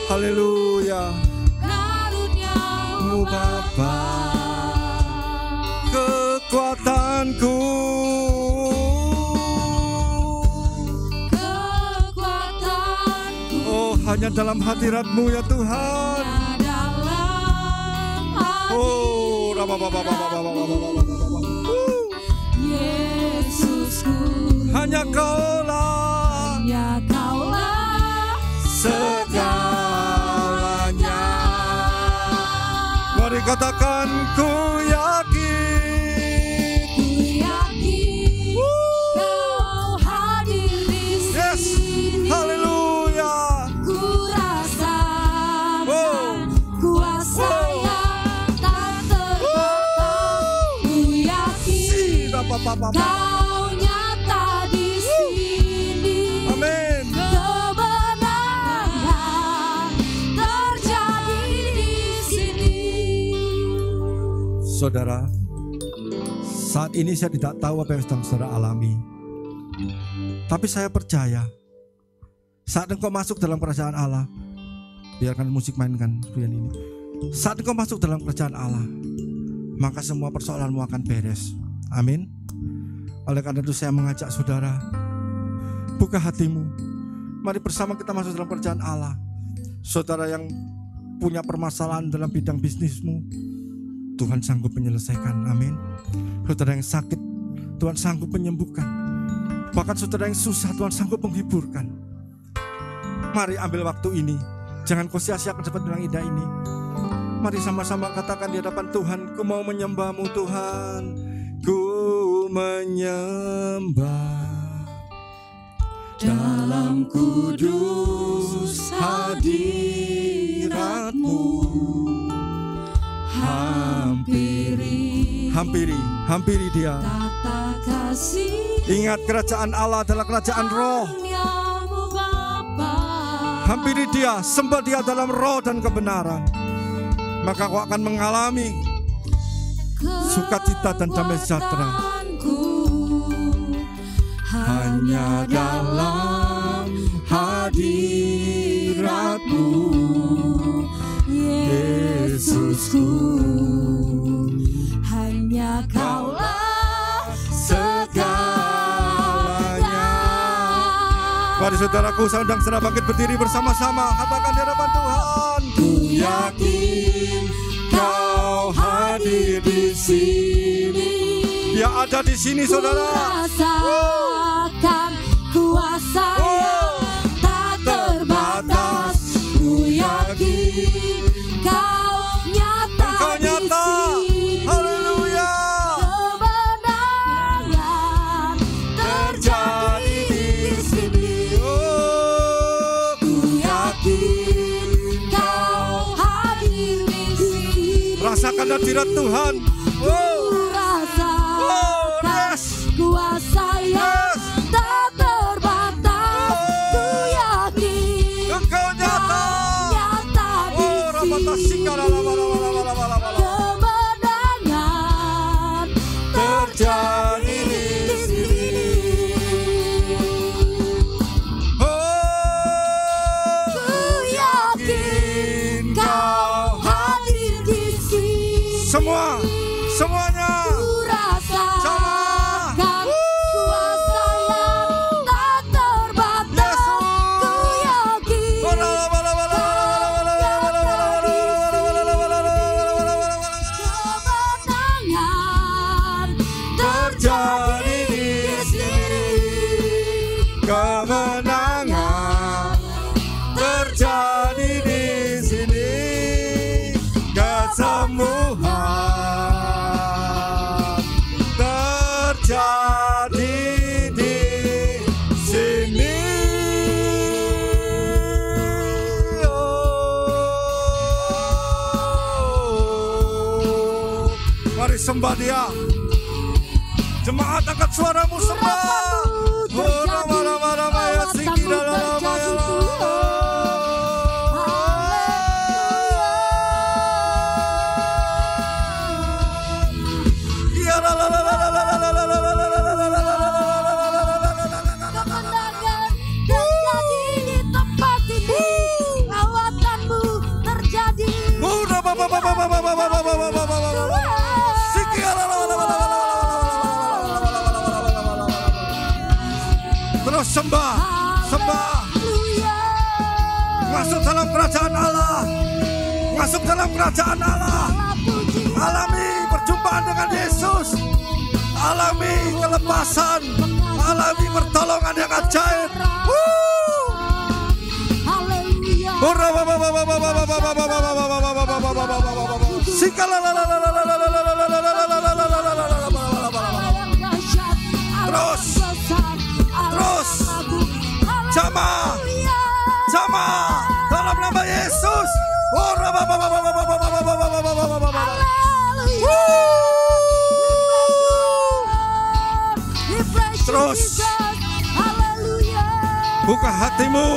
Haleluya. Karunia-Mu Bapa, kekuatanku, oh hanya dalam hadirat-Mu ya Tuhan. Oh Yesusku, hanya Kaulah segalanya. Mari katakan, ku yakin Kau hadir di sini. Haleluya. Ku rasakan kuasa yang tak terbatas. Ku yakin Kau nyata di sini. Amin. Kemenangan terjadi di sini. Saudara, saat ini saya tidak tahu apa yang sedang saudara alami, tapi saya percaya saat engkau masuk dalam kerajaan Allah, biarkan musik mainkan ini. Saat engkau masuk dalam kerajaan Allah, maka semua persoalanmu akan beres. Amin. Oleh karena itu saya mengajak saudara, buka hatimu. Mari bersama kita masuk dalam kerajaan Allah. Saudara yang punya permasalahan dalam bidang bisnismu, Tuhan sanggup menyelesaikan. Amin. Saudara yang sakit, Tuhan sanggup menyembuhkan. Bahkan saudara yang susah, Tuhan sanggup menghiburkan. Mari ambil waktu ini. Jangan kau sia-siakan kesempatan yang indah ini. Mari sama-sama katakan di hadapan Tuhan, ku mau menyembah-Mu Tuhan. Ku menyembah dalam kudus hadirat-Mu, hampiri Dia. Ingat, kerajaan Allah adalah kerajaan roh. Hampiri Dia, sembah Dia dalam roh dan kebenaran, maka kau akan mengalami sukacita dan damai sejahtera. Hanya dalam hadirat-Mu, Yesusku. Hanya Kaulah segalanya. Mari saudaraku, saya undang saudara bangkit berdiri bersama-sama. Katakan di hadapan Tuhan, ku yakin Kau hadir di sini. Dia ada di sini, saudara. Rasakan kuasa yang tak terbatas. Ku yakin Rasakan hadirat Tuhan. Rasakan kuasa yang tak terbatas. Ku yakin Engkau nyata. di sini. Kemenangan terjadi di sini. Ku yakin Kau hadir di sini. Semuanya. Ku rasakan kuasa yang tak terbatas. Ku yakin kemenangan terjadi di sini. Kemenangan terjadi di sini. Kesembuhan terjadi di sini. Oh. Mari sembah Dia. Jemaat angkat suaramu sembah. Kemenangan terjadi di tempat ini. Lawatanmu terjadi. Terus sembah. Masuk dalam kerajaan Allah. Masuk dalam kerajaan Allah. Alami perjumpaan dengan Yesus. Alami kelepasan. Alami pertolongan yang ajaib. Terus Jamaah dalam nama Yesus. Terus buka hatimu.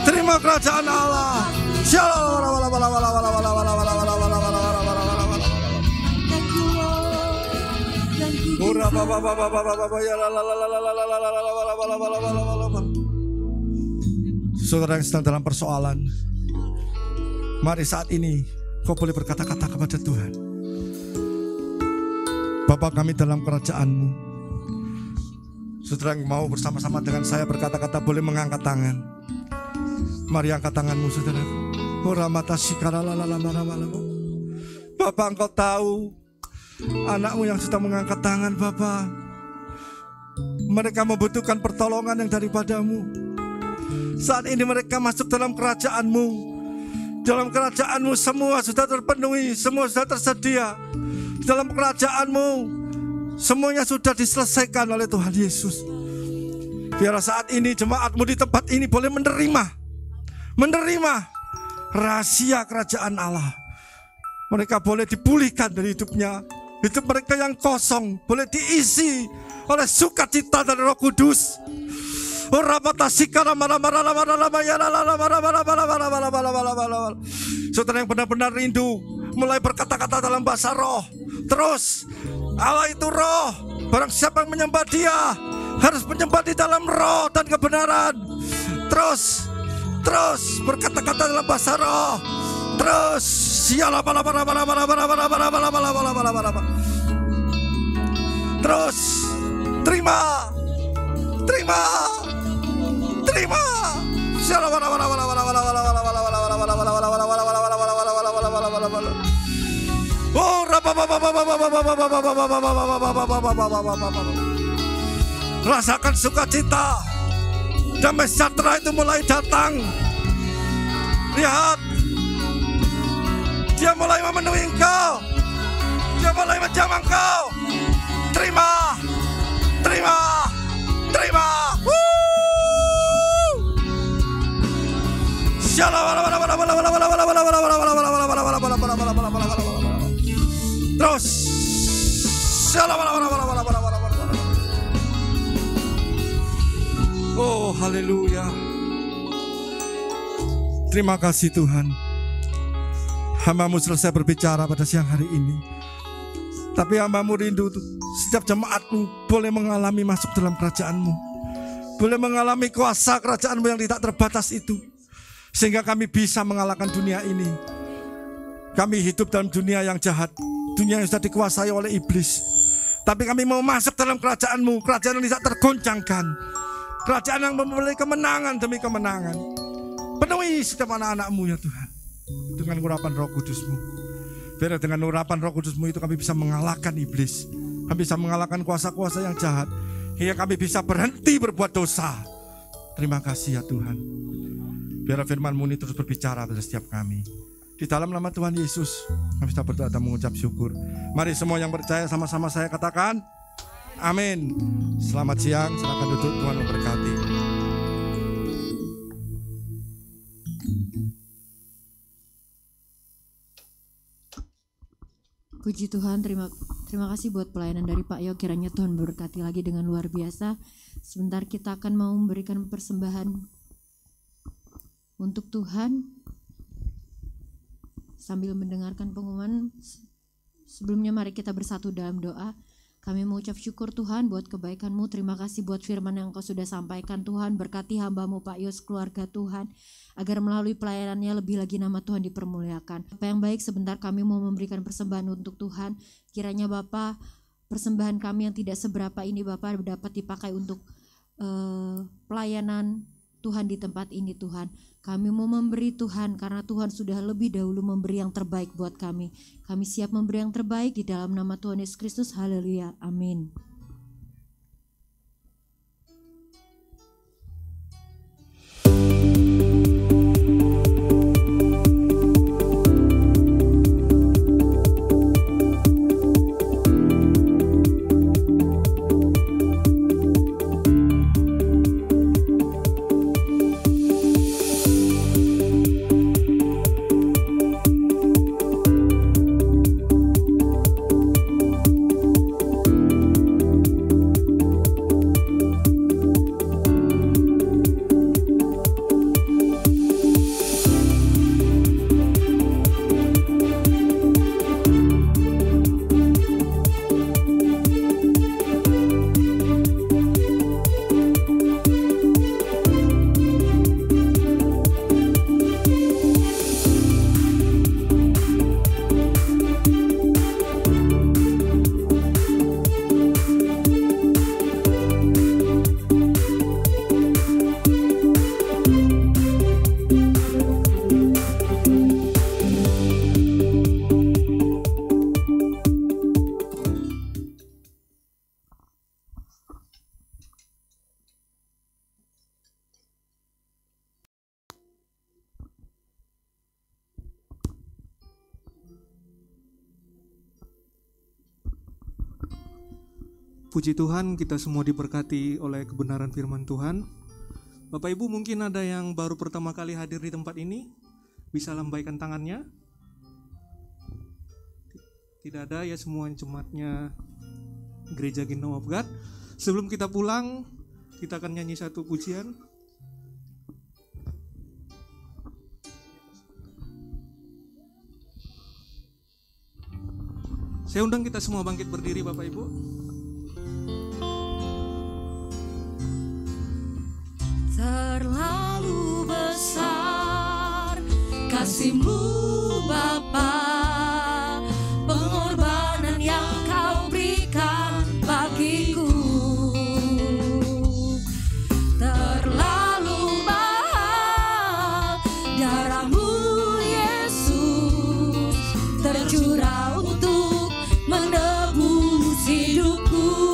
Terima kerajaan Allah. Saudara yang sedang dalam persoalan, mari saat ini kau boleh berkata-kata kepada Tuhan. Bapa kami dalam kerajaan-Mu. Saudara yang mau bersama-sama dengan saya berkata-kata boleh mengangkat tangan. Mari angkat tanganmu saudara. Bapak, Engkau tahu anak-Mu yang sudah mengangkat tangan, Bapak. Mereka membutuhkan pertolongan yang daripada-Mu. Saat ini mereka masuk dalam kerajaan-Mu. Dalam kerajaan-Mu semua sudah terpenuhi, semua sudah tersedia. Dalam kerajaan-Mu semuanya sudah diselesaikan oleh Tuhan Yesus. Biarlah saat ini jemaat-Mu di tempat ini boleh menerima rahasia kerajaan Allah. Mereka boleh dipulihkan dari hidupnya. Hidup mereka yang kosong boleh diisi oleh sukacita dari Roh Kudus. Saudara yang benar-benar rindu mulai berkata-kata dalam bahasa roh. Terus Allah itu roh. Barang siapa yang menyembah Dia harus menyembah di dalam roh dan kebenaran. Terus berkata-kata dalam bahasa roh. Terus terus terima. Rasakan sukacita. Damai sejahtera itu mulai datang. Lihat, Dia mulai memenuhi engkau. Dia mulai menjamah engkau. Terima. Terus. Oh, haleluya. Terima kasih Tuhan. Hamba-Mu selesai berbicara pada siang hari ini. Tapi hamba-Mu rindu setiap jemaat-Mu boleh mengalami masuk dalam kerajaan-Mu. Boleh mengalami kuasa kerajaan-Mu yang tidak terbatas itu. Sehingga kami bisa mengalahkan dunia ini. Kami hidup dalam dunia yang jahat. Dunia yang sudah dikuasai oleh iblis. Tapi kami mau masuk dalam kerajaan-Mu. Kerajaan yang tidak tergoncangkan. Kerajaan yang memiliki kemenangan demi kemenangan. Penuhi setiap anak-anak-Mu ya Tuhan. Dengan urapan Roh Kudus-Mu. Biar dengan urapan Roh Kudus-Mu itu kami bisa mengalahkan iblis. Kami bisa mengalahkan kuasa-kuasa yang jahat. Hingga kami bisa berhenti berbuat dosa. Terima kasih ya Tuhan. Biar firman-Mu ini terus berbicara pada setiap kami. Di dalam nama Tuhan Yesus kami bisa berdoa dan mengucap syukur. Mari semua yang percaya sama-sama saya katakan amin. Selamat siang, silakan duduk, Tuhan memberkati. Puji Tuhan, terima kasih buat pelayanan dari Pak Yo. Kiranya Tuhan berkati lagi dengan luar biasa. Sebentar kita akan mau memberikan persembahan untuk Tuhan. Sambil mendengarkan pengumuman, sebelumnya mari kita bersatu dalam doa. Kami mengucap syukur Tuhan buat kebaikan-Mu. Terima kasih buat firman yang Engkau sudah sampaikan Tuhan. Berkati hamba-Mu Pak Yos, keluarga Tuhan, agar melalui pelayanannya lebih lagi nama Tuhan dipermuliakan. Apa yang baik, sebentar kami mau memberikan persembahan untuk Tuhan. Kiranya Bapa, persembahan kami yang tidak seberapa ini Bapa dapat dipakai untuk pelayanan Tuhan di tempat ini Tuhan. Kami mau memberi Tuhan karena Tuhan sudah lebih dahulu memberi yang terbaik buat kami. Kami siap memberi yang terbaik di dalam nama Tuhan Yesus Kristus. Haleluya. Amin. Puji Tuhan, kita semua diberkati oleh kebenaran firman Tuhan. Bapak Ibu, mungkin ada yang baru pertama kali hadir di tempat ini, bisa lambaikan tangannya. Tidak ada ya, semua jemaatnya Gereja Kingdom of God. Sebelum kita pulang, kita akan nyanyi satu pujian. Saya undang kita semua bangkit berdiri Bapak Ibu. Terlalu besar kasih-Mu Bapa, pengorbanan yang Kau berikan bagiku. Terlalu mahal darah-Mu Yesus, tercurah untuk menebus hidupku.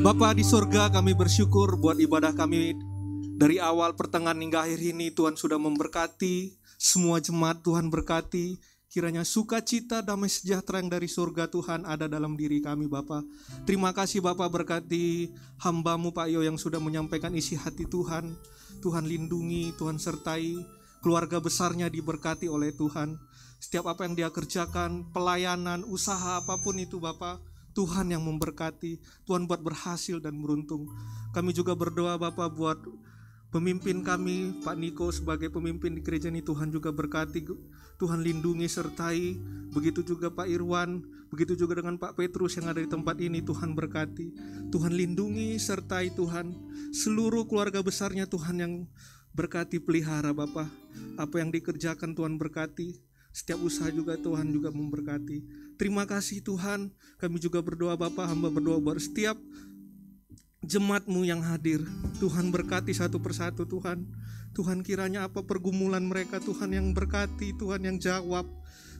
Bapa di surga, kami bersyukur buat ibadah kami dari awal, pertengahan hingga akhir ini. Tuhan sudah memberkati semua jemaat, Tuhan berkati. Kiranya sukacita, damai sejahtera yang dari surga Tuhan ada dalam diri kami Bapa. Terima kasih Bapa, berkati hamba-Mu Pak Yo yang sudah menyampaikan isi hati Tuhan. Tuhan lindungi, Tuhan sertai, keluarga besarnya diberkati oleh Tuhan. Setiap apa yang dia kerjakan, pelayanan, usaha apapun itu Bapa, Tuhan yang memberkati, Tuhan buat berhasil dan beruntung. Kami juga berdoa Bapa buat pemimpin kami, Pak Niko sebagai pemimpin di gereja ini, Tuhan juga berkati, Tuhan lindungi sertai. Begitu juga Pak Irwan, begitu juga dengan Pak Petrus yang ada di tempat ini, Tuhan berkati, Tuhan lindungi sertai Tuhan. Seluruh keluarga besarnya Tuhan yang berkati, pelihara Bapa. Apa yang dikerjakan Tuhan berkati, setiap usaha juga Tuhan juga memberkati. Terima kasih Tuhan. Kami juga berdoa Bapa, hamba berdoa buat setiap jemaat-Mu yang hadir. Tuhan berkati satu persatu Tuhan. Tuhan kiranya apa pergumulan mereka Tuhan yang berkati, Tuhan yang jawab.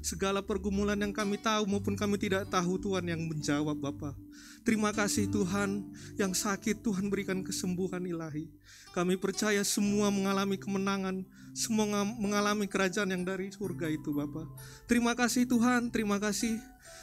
Segala pergumulan yang kami tahu maupun kami tidak tahu, Tuhan yang menjawab Bapa. Terima kasih Tuhan, yang sakit Tuhan berikan kesembuhan ilahi. Kami percaya semua mengalami kemenangan, semua mengalami kerajaan yang dari surga itu Bapa. Terima kasih Tuhan, terima kasih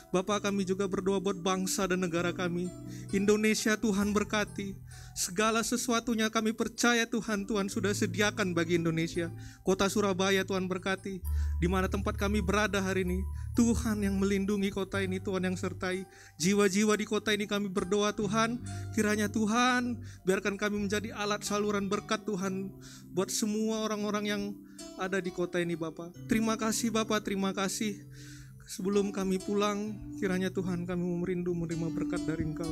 Bapa. Kami juga berdoa buat bangsa dan negara kami, Indonesia. Tuhan berkati segala sesuatunya. Kami percaya Tuhan, Tuhan sudah sediakan bagi Indonesia. Kota Surabaya Tuhan berkati, di mana tempat kami berada hari ini, Tuhan yang melindungi kota ini, Tuhan yang sertai jiwa-jiwa di kota ini. Kami berdoa Tuhan, kiranya Tuhan biarkan kami menjadi alat saluran berkat Tuhan buat semua orang-orang yang ada di kota ini Bapa. Terima kasih Bapa, terima kasih. Sebelum kami pulang, kiranya Tuhan kami merindu menerima berkat dari Engkau.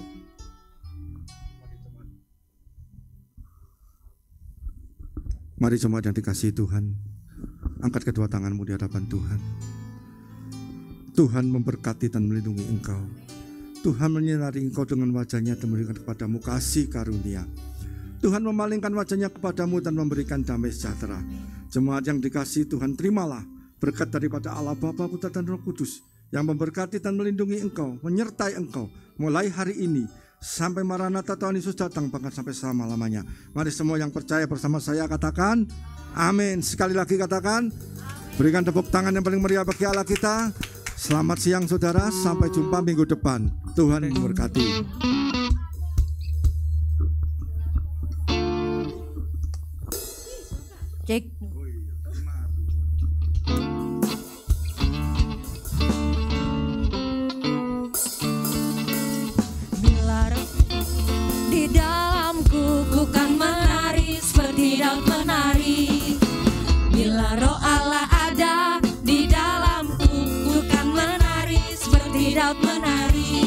Mari jemaat yang dikasihi Tuhan, angkat kedua tanganmu di hadapan Tuhan. Tuhan memberkati dan melindungi engkau. Tuhan menyinari engkau dengan wajahnya dan memberikan kepadamu kasih karunia. Tuhan memalingkan wajahnya kepadamu dan memberikan damai sejahtera. Jemaat yang dikasihi Tuhan, terimalah berkat daripada Allah Bapa, Putra dan Roh Kudus yang memberkati dan melindungi engkau, menyertai engkau mulai hari ini sampai Maranatha Tuhan Yesus datang, bahkan sampai selama-lamanya. Mari semua yang percaya bersama saya katakan amin. Sekali lagi katakan, berikan tepuk tangan yang paling meriah bagi Allah kita. Selamat siang saudara, sampai jumpa minggu depan. Tuhan memberkati. Cek. Di dalamku ku kan menari seperti Daud menari. Bila roh Allah ada di dalamku, ku kan menari seperti Daud menari.